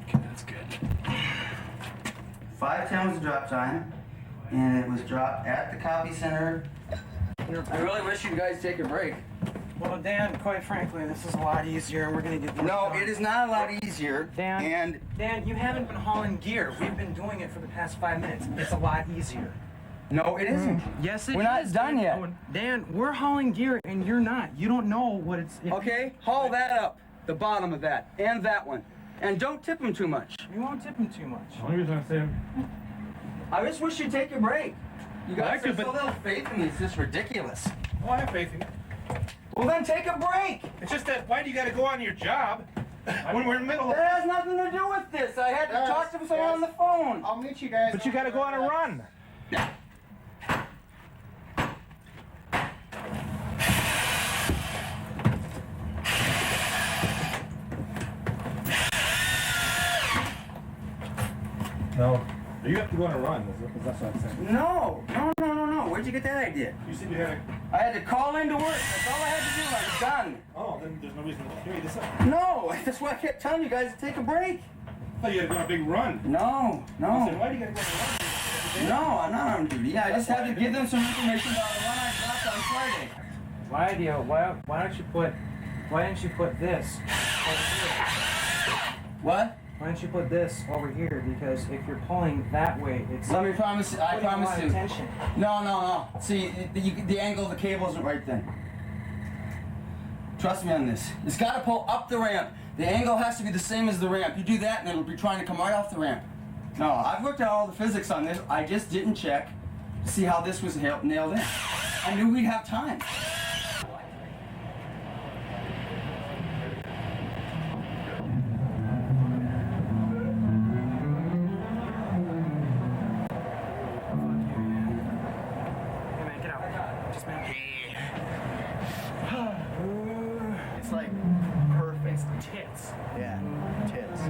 Okay, that's good. 5:10 was the drop time, and it was dropped at the copy center. I really wish you guys take a break. Well, Dan, quite frankly, this is a lot easier, and we're gonna get. No, it is not a lot easier. Dan, you haven't been hauling gear. We've been doing it for the past 5 minutes. It's a lot easier. No, it isn't. Yes, it is. We're not done yet. Dan, we're hauling gear, and you're not. You don't know what it's. Okay, haul that up, the bottom of that, and that one, and don't tip them too much. You won't tip them too much. The only reason I say I just wish you'd take a break. You guys have so little faith in me. It's just ridiculous. Oh, I have faith in you. Well, then take a break. It's just that, why do you got to go on your job When we're in the middle of... That has nothing to do with this. I had to talk to someone on the phone. I'll meet you guys. But you gotta go on a run. No. You have to go on a run. That's what I'm saying. No. Where'd you get that idea? You said you had I had to call into work. That's all I had to do. I was done. Oh, then there's no reason to carry this up. No, that's why I kept telling you guys to take a break. I thought you had to go on a big run. No. I said, why do you gotta go on a run? No, I'm not on duty. I just had to give them some information about the one I dropped on Friday. Why didn't you put this over here? What? Why don't you put this over here? Because if you're pulling that way, it's... Let me promise you. I promise you. Attention. No. See, the angle of the cable isn't right then. Trust me on this. It's got to pull up the ramp. The angle has to be the same as the ramp. You do that and it'll be trying to come right off the ramp. No, I've looked at all the physics on this. I just didn't check to see how this was nailed in. I knew we'd have time. It's like perfect. Tits. Yeah, tits.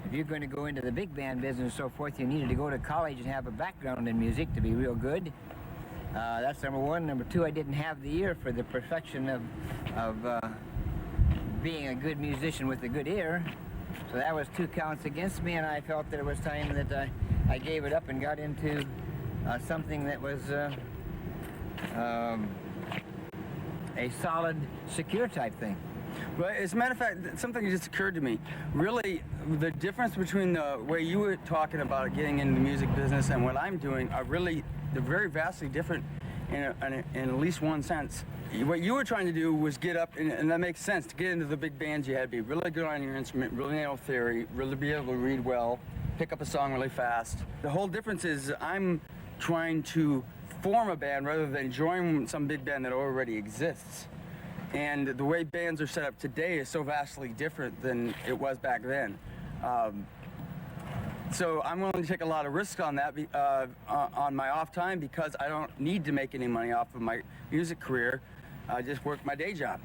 If you're going to go into the big band business and so forth, you needed to go to college and have a background in music to be real good. That's number one. Number two, I didn't have the ear for the perfection of being a good musician with a good ear. So that was 2 counts against me, and I felt that it was time that I gave it up and got into something that was a solid, secure type thing. Well, as a matter of fact, something just occurred to me. Really, the difference between the way you were talking about getting into the music business and what I'm doing are really, they're very vastly different in at least one sense. What you were trying to do was get up, and that makes sense, to get into the big bands you had to be really good on your instrument, really nail theory, really be able to read well, pick up a song really fast. The whole difference is I'm trying to form a band rather than join some big band that already exists. And the way bands are set up today is so vastly different than it was back then. So I'm willing to take a lot of risks on that on my off time because I don't need to make any money off of my music career. I just work my day job.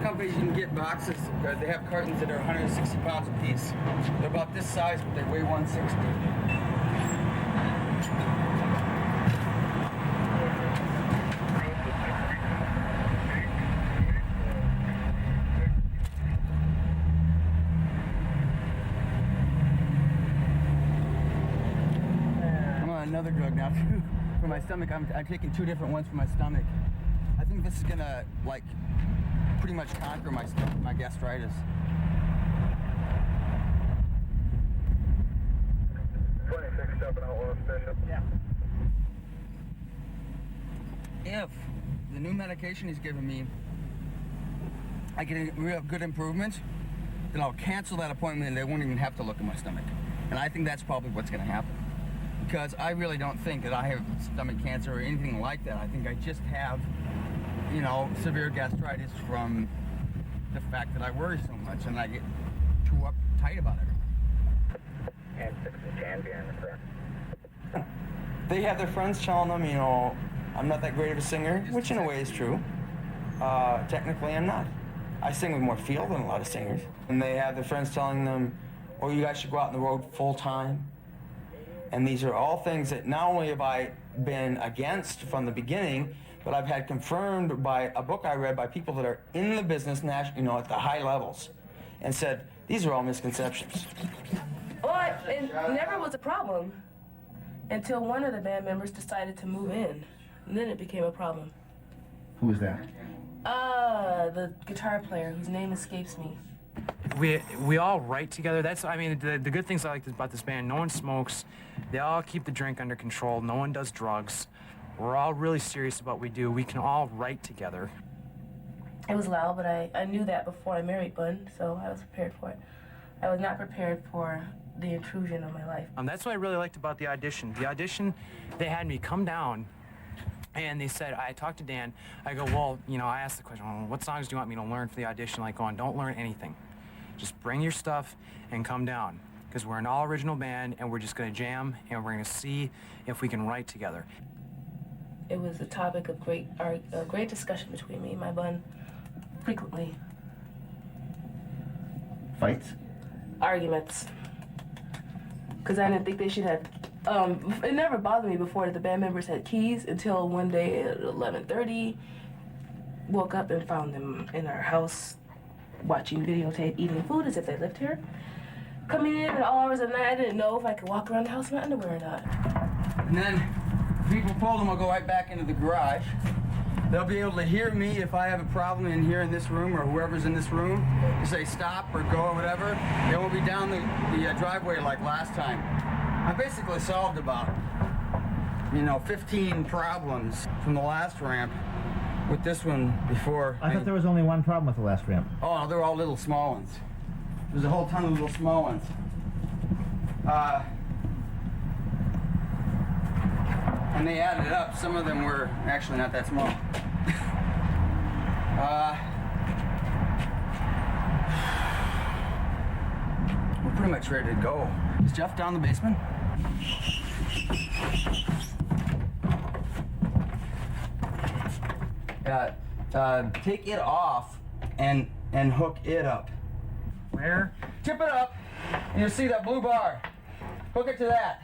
Companies, you can get boxes. They have cartons that are 160 pounds a piece. They're about this size, but they weigh 160. I'm on another drug now too. For my stomach, I'm taking 2 different ones for my stomach. I think this is gonna pretty much conquer my gastritis. 26 stepping out West Bishop. Yeah. If the new medication he's giving me, I get a real good improvement, then I'll cancel that appointment and they won't even have to look at my stomach. And I think that's probably what's going to happen. Because I really don't think that I have stomach cancer or anything like that. I think I just have, severe gastritis from the fact that I worry so much and I get too uptight tight about everything. And 6 and Jan behind the front. They have their friends telling them, you know, I'm not that great of a singer, which in a way is true. Technically, I'm not. I sing with more feel than a lot of singers. And they have their friends telling them, oh, you guys should go out on the road full time. And these are all things that not only have I been against from the beginning, but I've had confirmed by a book I read by people that are in the business, you know, at the high levels, and said, these are all misconceptions. Well, it never was a problem until one of the band members decided to move in. And then it became a problem. Who was that? The guitar player whose name escapes me. We all write together. That's, I mean, the good things I like about this band, no one smokes. They all keep the drink under control. No one does drugs. We're all really serious about what we do. We can all write together. It was loud, but I knew that before I married Bun, so I was prepared for it. I was not prepared for the intrusion of my life. That's what I really liked about the audition. The audition, they had me come down, and they said, I talked to Dan, I go, well, you know, I asked the question, well, what songs do you want me to learn for the audition? Like, going, don't learn anything. Just bring your stuff and come down, because we're an all-original band, and we're just going to jam, and we're going to see if we can write together. It was a topic of great discussion between me and my Bun, frequently. Fights? Arguments. Because I didn't think they should have. It never bothered me before that the band members had keys until one day at 11:30, woke up and found them in our house watching videotape, eating food as if they lived here. Coming in at all hours of the night, I didn't know if I could walk around the house in my underwear or not. And then people told them I'll go right back into the garage. They'll be able to hear me if I have a problem in here in this room or whoever's in this room to say stop or go or whatever. They won't be down the driveway like last time. I basically solved about, 15 problems from the last ramp with this one before. I thought there was only one problem with the last ramp. Oh, no, they're all little small ones. There's a whole ton of little small ones. And they added it up. Some of them were actually not that small. We're pretty much ready to go. Is Jeff down the basement? Take it off and hook it up. Where? Tip it up, and you'll see that blue bar. Hook it to that.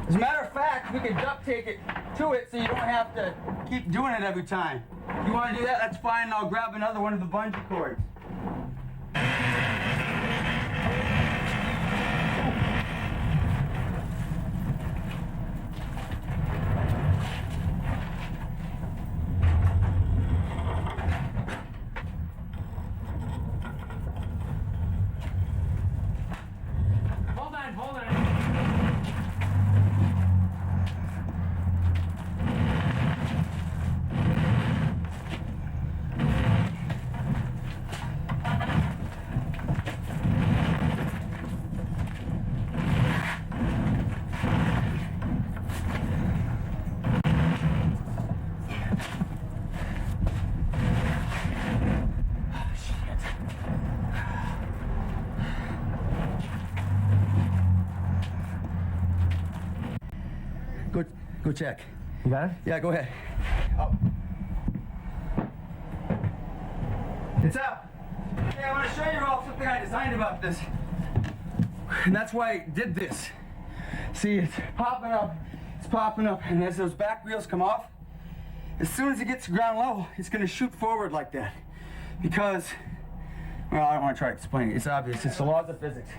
As a matter of fact, we can duct tape it to it so you don't have to keep doing it every time. If you want to do that, that's fine. I'll grab another one of the bungee cords. Hold on. Go check. You got it? Yeah, go ahead. Up. It's up. Okay, I want to show you all something I designed about this. And that's why I did this. See, it's popping up, and as those back wheels come off, as soon as it gets to ground level, it's going to shoot forward like that. Because, well, I don't want to try to explain it. It's obvious. It's the laws of physics.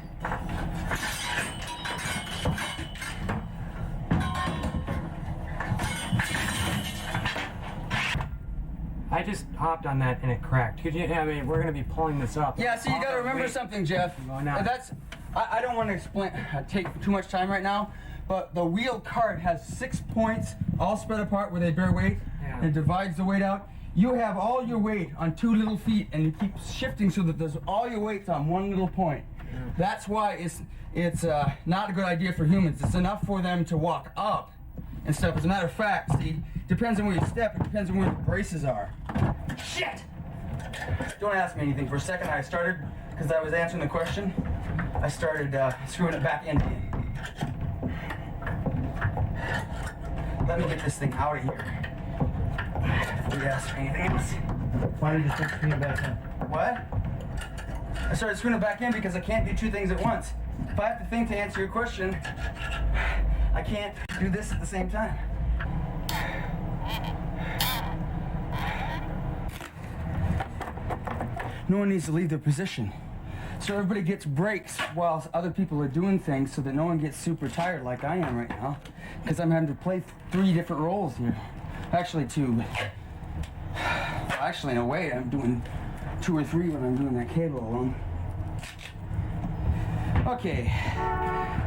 I just hopped on that and it cracked. We're going to be pulling this up. Yeah, so you got to remember something, Jeff. I don't want to take too much time right now, but the wheel cart has 6 points all spread apart where they bear weight. Yeah. It divides the weight out. You have all your weight on 2 little feet, and you keep shifting so that there's all your weight's on 1 little point. Yeah. That's why it's not a good idea for humans. It's enough for them to walk up and stuff. As a matter of fact, see, depends on where you step, it depends on where the braces are. Shit! Don't ask me anything. For a second, I started, because I was answering the question, I started screwing it back in again. Let me get this thing out of here. Before you ask me anything else. Why did you start screwing it back in? What? I started screwing it back in because I can't do two things at once. If I have to think to answer your question, I can't do this at the same time. No one needs to leave their position. So everybody gets breaks while other people are doing things so that no one gets super tired like I am right now. Because I'm having to play 3 different roles here. Actually 2, but... Actually, in a way, I'm doing 2 or 3 when I'm doing that cable alone. Okay.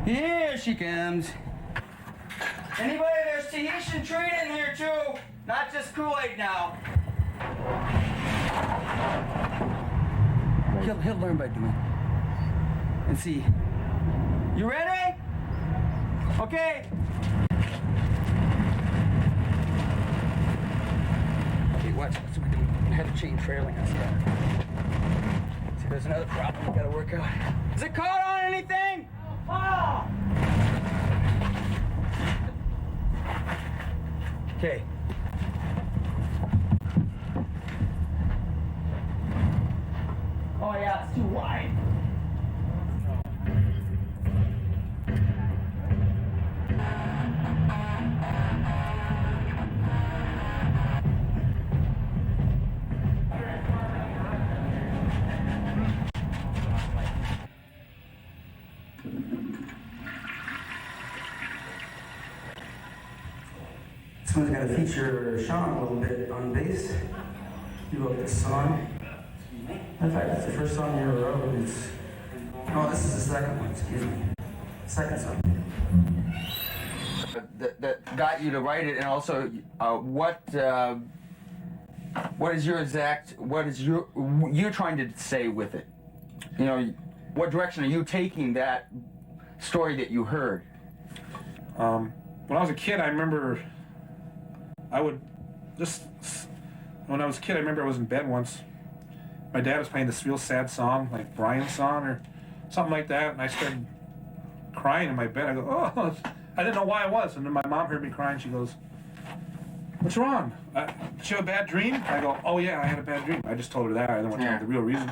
Here she comes. Anybody, there's Tahitian treat in here too. Not just Kool-Aid now. He'll learn by doing. And see. You ready? Okay. Okay, watch. What's we doing? We had a chain trailing us. See, there's another problem we gotta work out. Is it caught on anything? Oh! Okay. Oh yeah, it's too wide. This one's gonna feature Sean a little bit on bass. You wrote this song. In fact, it's the first song you ever wrote. Oh, this is the second one, excuse me. Second song. That got you to write it, and also, what is you're trying to say with it? You know, what direction are you taking that story that you heard? When I was a kid, I remember when I was a kid, I remember I was in bed once. My dad was playing this real sad song, like Brian's song or something like that, and I started crying in my bed. I go, oh, I didn't know why I was. And then my mom heard me crying. She goes, what's wrong? Did you have a bad dream? I go, oh yeah, I had a bad dream. I just told her that. I didn't want to tell her the real reason.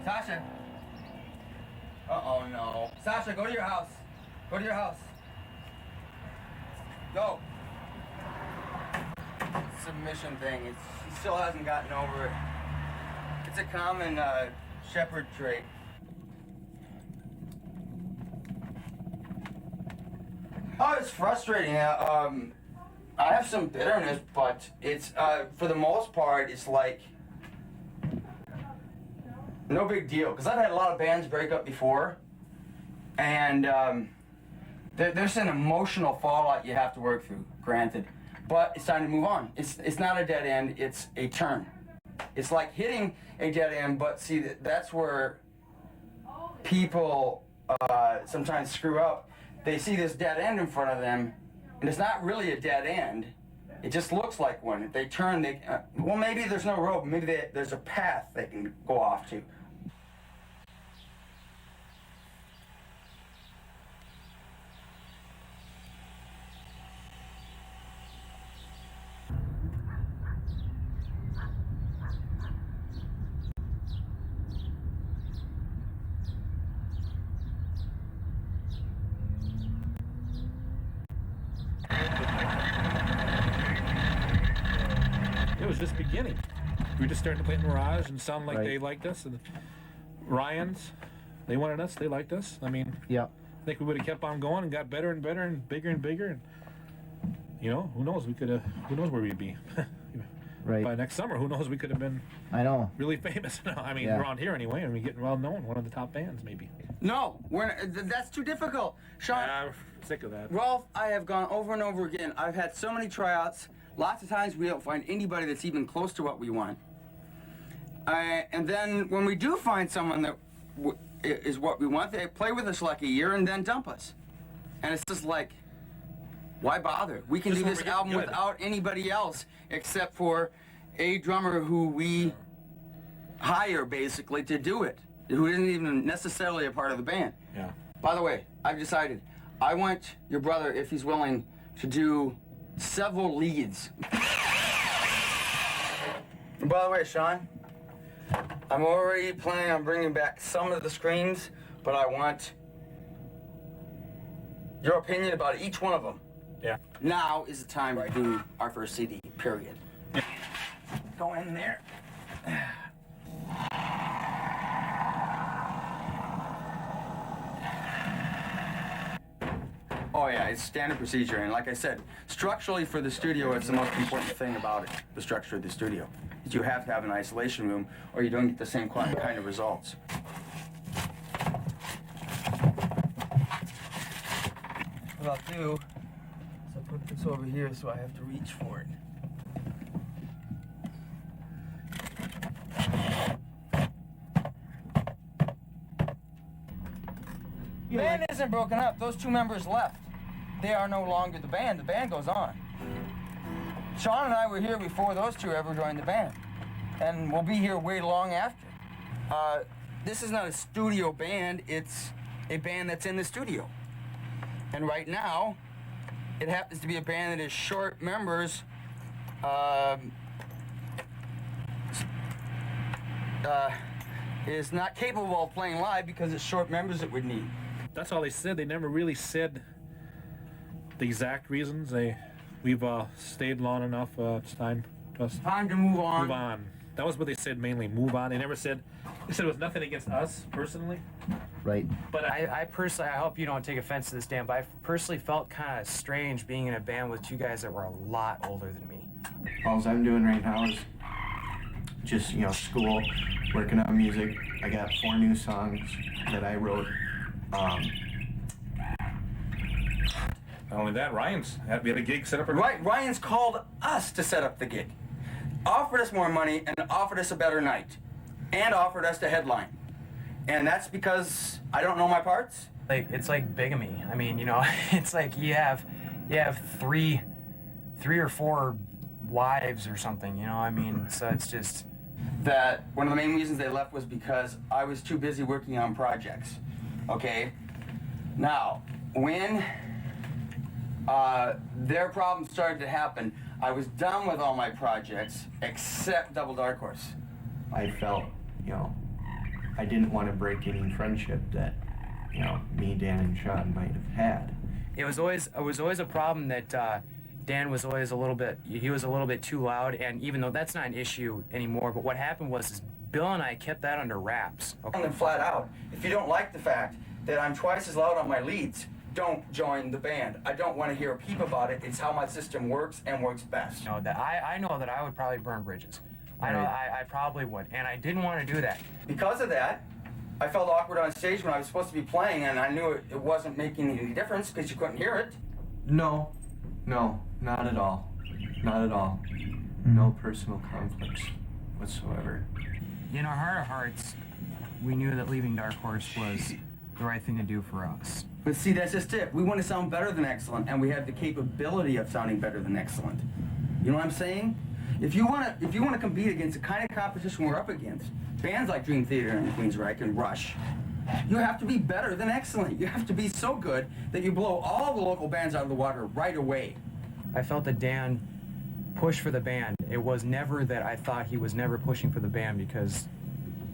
Sasha. Uh-oh, no. Sasha, go to your house. Go to your house. Go. Submission thing. He still hasn't gotten over it. It's a common shepherd trait. Oh, it's frustrating. I have some bitterness, but it's, for the most part, it's like, no big deal. Because I've had a lot of bands break up before, and there's an emotional fallout you have to work through, granted. But it's time to move on. It's not a dead end, it's a turn. It's like hitting a dead end, but see, that's where people sometimes screw up. They see this dead end in front of them, and it's not really a dead end. It just looks like one. They turn, well, maybe there's no road, maybe there's a path they can go off to. was just beginning. We were just starting to play in Mirage and sound like they liked us. And Ryan's, they wanted us, they liked us. I mean, I think we would have kept on going and got better and better and bigger and bigger. And, you know, who knows? Who knows where we'd be. By next summer, who knows? We could have been really famous. I mean, around here anyway, and we're getting well known, one of the top bands maybe. No, that's too difficult. Sean, I'm sick of that. Rolf, I have gone over and over again. I've had so many tryouts. Lots of times we don't find anybody that's even close to what we want. And then when we do find someone that is what we want, they play with us like a year and then dump us. And it's just like, why bother? We can do this album without anybody else except for a drummer who we hire, basically, to do it, who isn't even necessarily a part of the band. Yeah. By the way, I've decided I want your brother, if he's willing, to do several leads. And by the way, Sean, I'm already planning on bringing back some of the screams, but I want your opinion about each one of them. Yeah. Now is the time to do our first CD, period. Go in there. Oh yeah, it's standard procedure, and like I said, structurally for the studio, it's the most important thing about it, the structure of the studio. Is you have to have an isolation room, or you don't get the same kind of results. What I'll do is I'll put this over here so I have to reach for it. The band isn't broken up. Those two members left. They are no longer the band. The band goes on. Sean and I were here before those two ever joined the band. And we'll be here way long after. This is not a studio band. It's a band that's in the studio. And right now, it happens to be a band that is short members. Is not capable of playing live because it's short members that would need. That's all they said. They never really said the exact reasons. We've stayed long enough. It's time to move on. Move on. That was what they said mainly. Move on. They never said. They said it was nothing against us personally. Right. But I personally, I hope you don't take offense to this, Dan, but I personally felt kind of strange being in a band with two guys that were a lot older than me. All I'm doing right now is just, school, working on music. I got 4 new songs that I wrote. Not only that, we had a gig set up. Right, Ryan's called us to set up the gig. Offered us more money and offered us a better night. And offered us to headline. And that's because I don't know my parts? It's like bigamy. I mean, it's like you have three or four wives or something, I mean, so it's just... That one of the main reasons they left was because I was too busy working on projects, okay? Now, when their problems started to happen, I was done with all my projects except Double Dark Horse. I felt, I didn't want to break any friendship that, me, Dan, and Sean might have had. It was always a problem that Dan was always a little bit too loud, and even though that's not an issue anymore, but what happened was Bill and I kept that under wraps. Okay? And flat out, if you don't like the fact that I'm twice as loud on my leads, don't join the band. I don't want to hear a peep about it. It's how my system works and works best. I know that I would probably burn bridges. I probably would, and I didn't want to do that. Because of that, I felt awkward on stage when I was supposed to be playing, and I knew it wasn't making any difference because you couldn't hear it. No, not at all. Not at all. No personal conflicts whatsoever. In our heart of hearts, we knew that leaving Dark Horse was the right thing to do for us. But see, that's just it. We want to sound better than excellent, and we have the capability of sounding better than excellent. You know what I'm saying? If you want to compete against the kind of competition we're up against, bands like Dream Theater and Queensryche and Rush, you have to be better than excellent. You have to be so good that you blow all the local bands out of the water right away. I felt that Dan pushed for the band. It was never that I thought he was never pushing for the band because,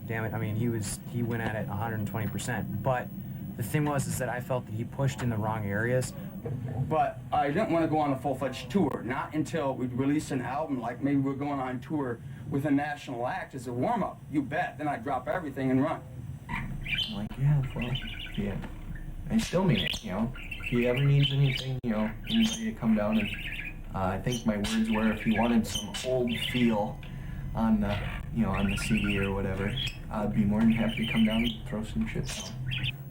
damn it, I mean, he went at it 120%. But the thing was that I felt that he pushed in the wrong areas But I didn't want to go on a full-fledged tour, not until we'd release an album, like maybe we're going on tour with a national act as a warm-up. You bet. Then I'd drop everything and run. I'm like, yeah, well, yeah. I still mean it, you know. If he ever needs anything, you know, anybody to come down and, I think my words were if he wanted some old feel on the, you know, on the CD or whatever, I'd be more than happy to come down and throw some shit down.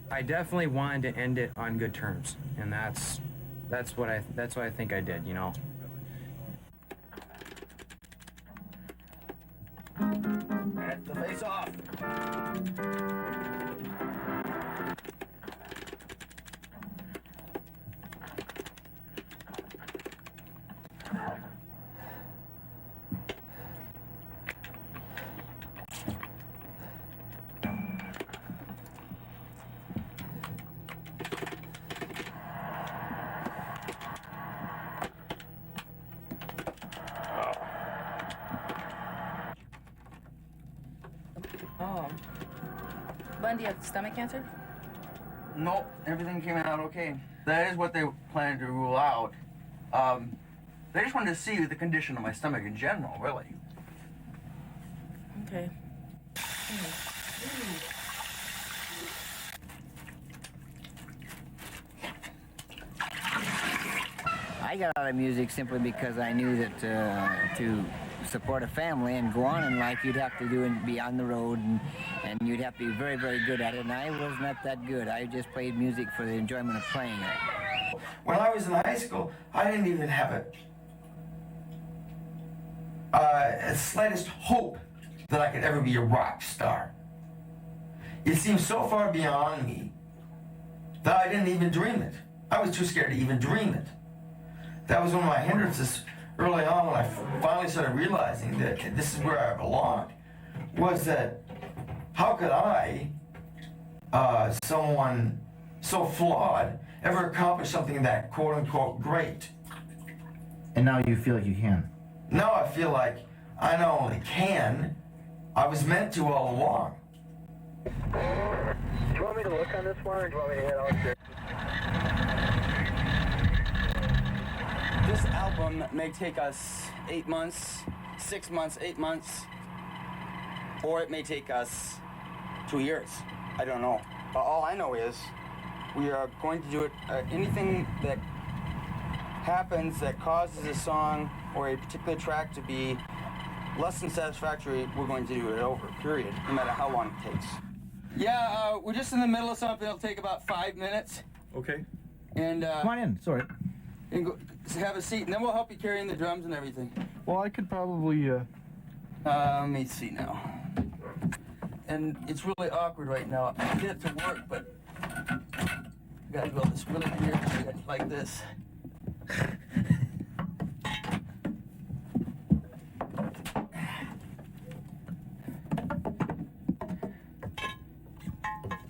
I definitely wanted to end it on good terms, and that's what I think I did, you know. That's the face off. Oh. Bun, do you have stomach cancer? Nope, everything came out okay. That is what they planned to rule out. They just wanted to see the condition of my stomach in general, really. Okay. I got out of music simply because I knew that to support a family and go on in life, you'd have to do and be on the road, and you'd have to be very, very good at it. And I was not that good. I just played music for the enjoyment of playing it. When I was in high school, I didn't even have a slightest hope that I could ever be a rock star. It seemed so far beyond me that I didn't even dream it. I was too scared to even dream it. That was one of my hindrances early on when I finally started realizing that this is where I belonged, was that how could I, someone so flawed, ever accomplish something that quote-unquote great? And now you feel like you can. Now I feel like I not only can, I was meant to all along. Do you want me to look on this one, or do you want me to head out there? This album may take us 8 months, 6 months, 8 months, or it may take us 2 years. I don't know. But all I know is we are going to do it. Anything that happens that causes a song or a particular track to be less than satisfactory, we're going to do it over, period, no matter how long it takes. Yeah, we're just in the middle of something. It'll take about 5 minutes. Okay. And come on in. Sorry. And go, have a seat, and then we'll help you carry in the drums and everything. Well, I could probably. Let me see now. And it's really awkward right now. I get it to work, but I gotta do all this really weird shit like this.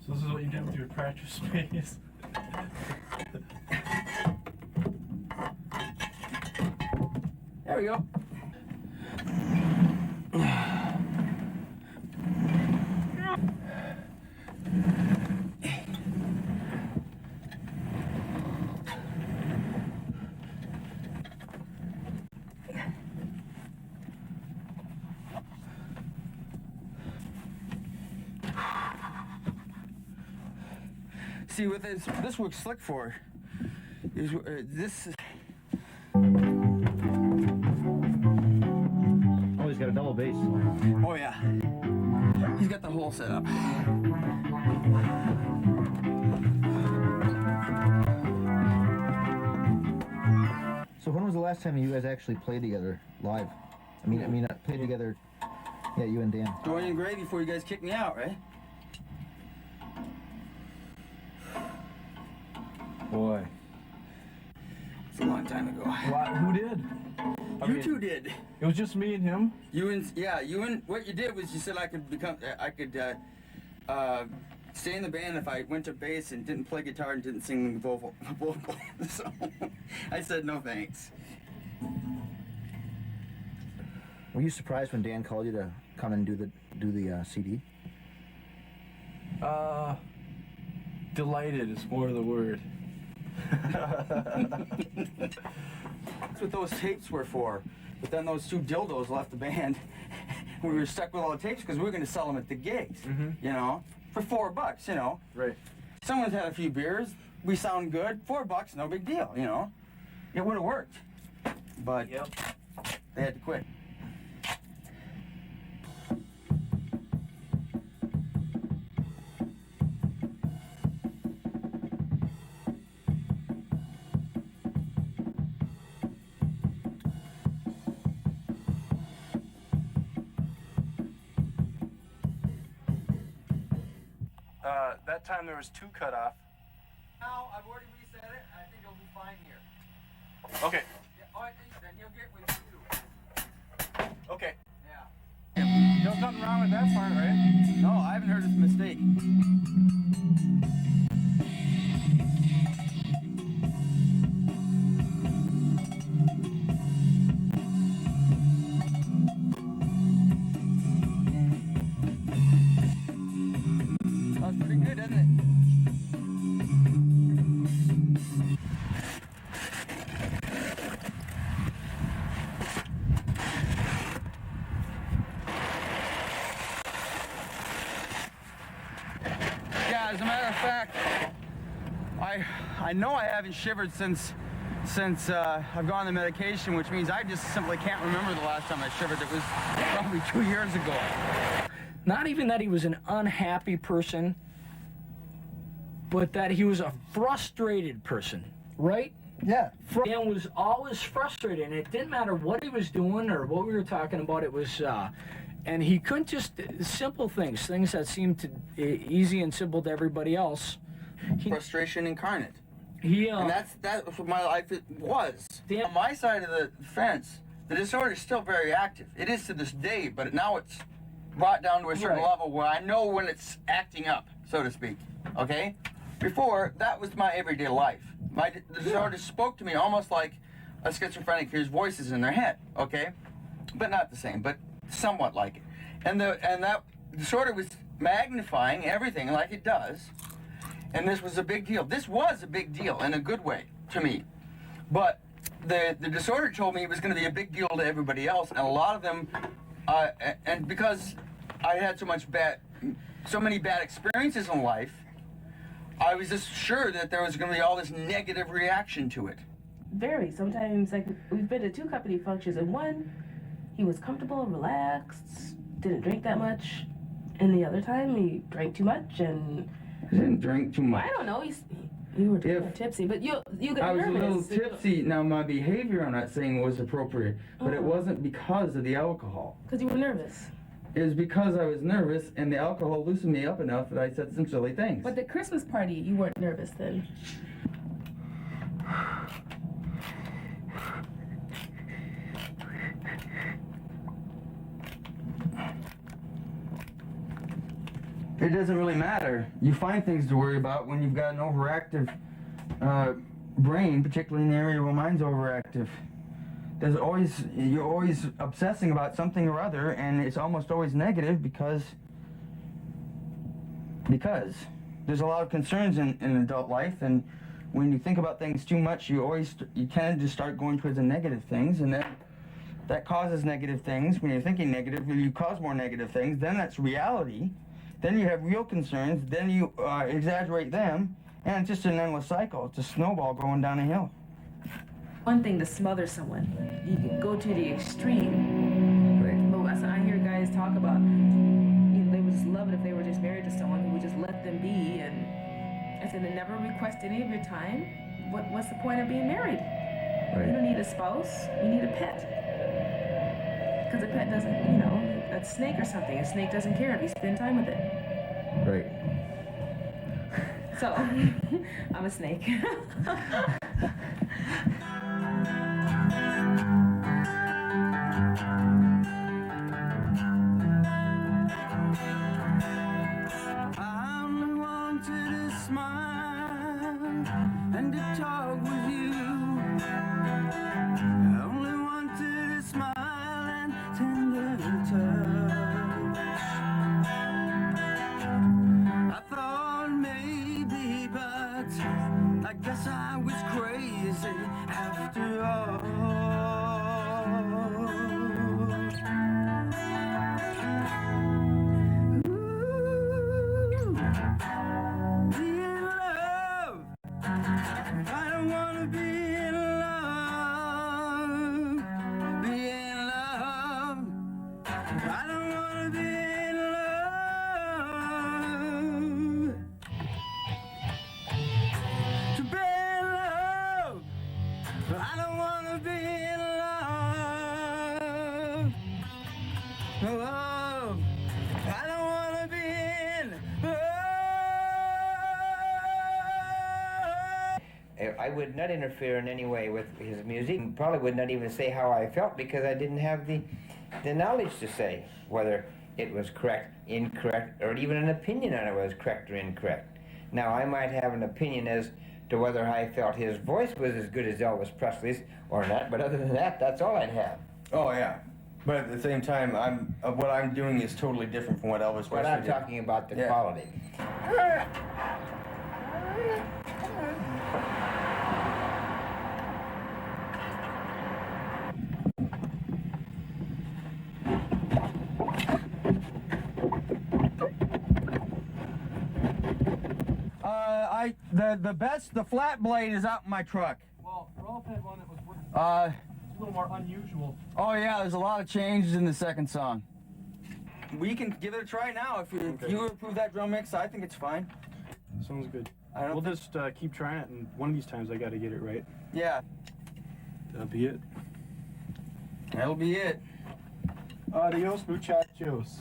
So this is what you get with your practice space. There we go. See, what this works slick for is this. Oh, he's got a double bass. Oh yeah, he's got the whole setup. So when was the last time you guys actually played together live? I mean, played together. Yeah, you and Dan. Joining Gray before you guys kicked me out, right? Boy. It's a long time ago. What? Who did? You two did. It was just me and him? You and what you did was you said I could stay in the band if I went to bass and didn't play guitar and didn't sing vocal. So I said no thanks. Were you surprised when Dan called you to come and do the CD? Delighted is more the word. That's what those tapes were for. But then those two dildos left the band. We were stuck with all the tapes because we were going to sell them at the gigs, you know, for $4, you know. Right. Someone's had a few beers, we sound good, $4, no big deal, you know. It would have worked, but they had to quit. That time there was 2 cut off. Now, I've already reset it. I think it'll be fine here. Okay. Yeah, oh, then he'll get with you too. Okay. Yeah. There's nothing wrong with that part, right? No, I haven't heard it's a mistake. That's pretty good, isn't it? Yeah, as a matter of fact, I know I haven't shivered since I've gone on the medication, which means I just simply can't remember the last time I shivered. It was probably 2 years ago. Not even that he was an unhappy person, but that he was a frustrated person, right? Yeah. Dan was always frustrated, and it didn't matter what he was doing or what we were talking about. It was, and he couldn't just, simple things that seemed to easy and simple to everybody else. Frustration incarnate. And that's what my life was. On my side of the fence, the disorder is still very active. It is to this day, but now it's brought down to a certain level where I know when it's acting up, so to speak. Okay? Before, that was my everyday life. The disorder spoke to me almost like a schizophrenic hears voices in their head. Okay? But not the same, but somewhat like it. And that disorder was magnifying everything like it does. And this was a big deal. This was a big deal in a good way to me. But the disorder told me it was going to be a big deal to everybody else, and a lot of them, and because I had so many bad experiences in life, I was just sure that there was going to be all this negative reaction to it. Very. Sometimes, like, we've been to 2 company functions, and one, he was comfortable, relaxed, didn't drink that much, and the other time he drank too much and... I didn't drink too much. I don't know. You were tipsy, but you got I was nervous. a little tipsy. Now, my behavior, I'm not saying was appropriate, but it wasn't because of the alcohol. Because you were nervous. It was because I was nervous, and the alcohol loosened me up enough that I said some silly things. But the Christmas party, you weren't nervous then. It doesn't really matter. You find things to worry about when you've got an overactive brain, particularly in the area where mine's overactive. You're always obsessing about something or other, and it's almost always negative because there's a lot of concerns in adult life, and when you think about things too much, you tend to start going towards the negative things, and then that causes negative things. When you're thinking negative, you cause more negative things. Then that's reality. Then you have real concerns, then you exaggerate them, and it's just an endless cycle. It's a snowball going down a hill. One thing to smother someone, you can go to the extreme. Right. But that's what I hear guys talk about. They would just love it if they were just married to someone who would just let them be, and I said, they never request any of your time. What's the point of being married? Right. You don't need a spouse, you need a pet. Because a pet doesn't, a snake or something. A snake doesn't care if you spend time with it. Right. So, I'm a snake. I only wanted to smile and to talk with you. I only wanted to smile and tender touch. I thought maybe, but I guess I will. I would not interfere in any way with his music. Probably would not even say how I felt because I didn't have the knowledge to say whether it was correct, incorrect, or even an opinion on it was correct or incorrect. Now, I might have an opinion as to whether I felt his voice was as good as Elvis Presley's or not, but other than that, that's all I'd have. Oh, yeah. But at the same time, what I'm doing is totally different from what Elvis Presley did. Well, I'm talking about the quality. The flat blade is out in my truck. Well, Rolf had one that was working. It's a little more unusual. Oh yeah, there's a lot of changes in the second song. We can give it a try now. If you approve that drum mix, I think it's fine. Sounds good. We'll just keep trying it, and one of these times I got to get it right. Yeah. That'll be it. That'll be it. Adios, muchachos.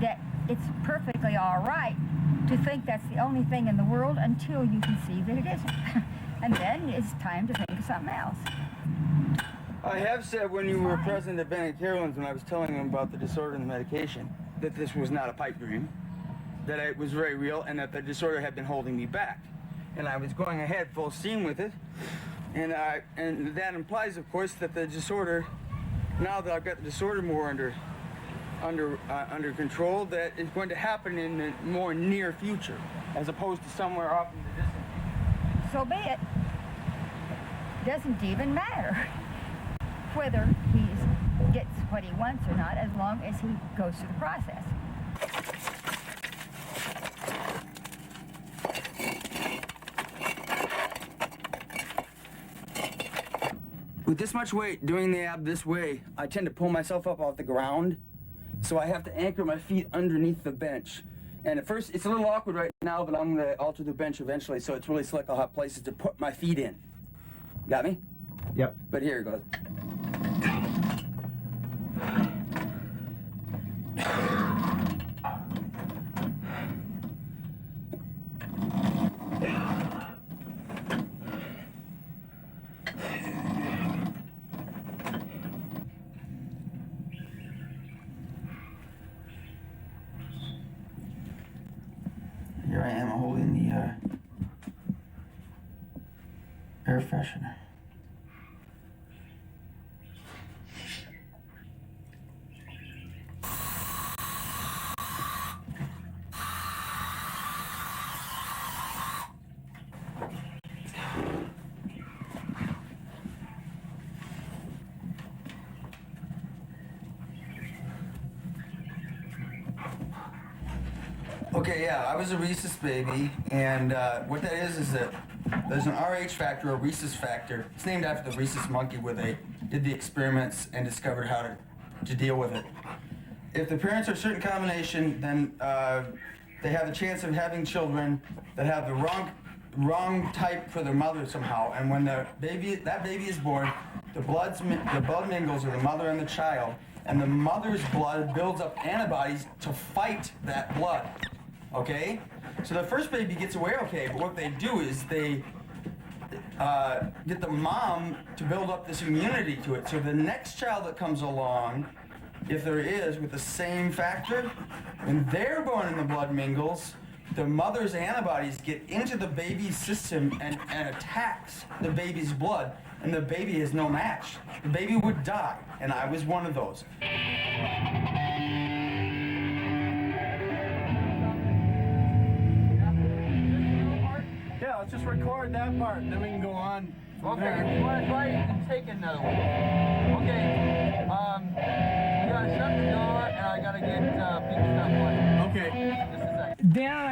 That it's perfectly all right to think that's the only thing in the world until you can see that it isn't. And then it's time to think of something else. I have said when you were present at Ben and Carolyn's when I was telling them about the disorder and the medication, that this was not a pipe dream, that it was very real, and that the disorder had been holding me back. And I was going ahead full steam with it, and that implies, of course, that the disorder, now that I've got the disorder more under control, that is going to happen in the more near future, as opposed to somewhere off in the distance. So be it. Doesn't even matter whether he gets what he wants or not, as long as he goes through the process. With this much weight, doing the ab this way, I tend to pull myself up off the ground, so I have to anchor my feet underneath the bench. And at first, it's a little awkward right now, but I'm going to alter the bench eventually, so it's really slick. I'll have places to put my feet in. Got me? Yep. But here it goes. Here I am holding the air freshener. Okay, yeah, I was a rhesus baby, and what that is that there's an RH factor, a rhesus factor. It's named after the rhesus monkey, where they did the experiments and discovered how to deal with it. If the parents are a certain combination, then they have the chance of having children that have the wrong type for their mother somehow. And when that baby is born, the blood mingles with the mother and the child, and the mother's blood builds up antibodies to fight that blood. Okay? So the first baby gets away okay, but what they do is they get the mom to build up this immunity to it. So the next child that comes along, if there is, with the same factor, when they're born and the blood mingles, the mother's antibodies get into the baby's system and attacks the baby's blood, and the baby has no match. The baby would die, and I was one of those. Yeah, let's just record that part, and then we can go on. Okay, if you want to try, you can take another one. Okay, you gotta shut the door, and I gotta get people stuff. Okay. Just a second. Dan,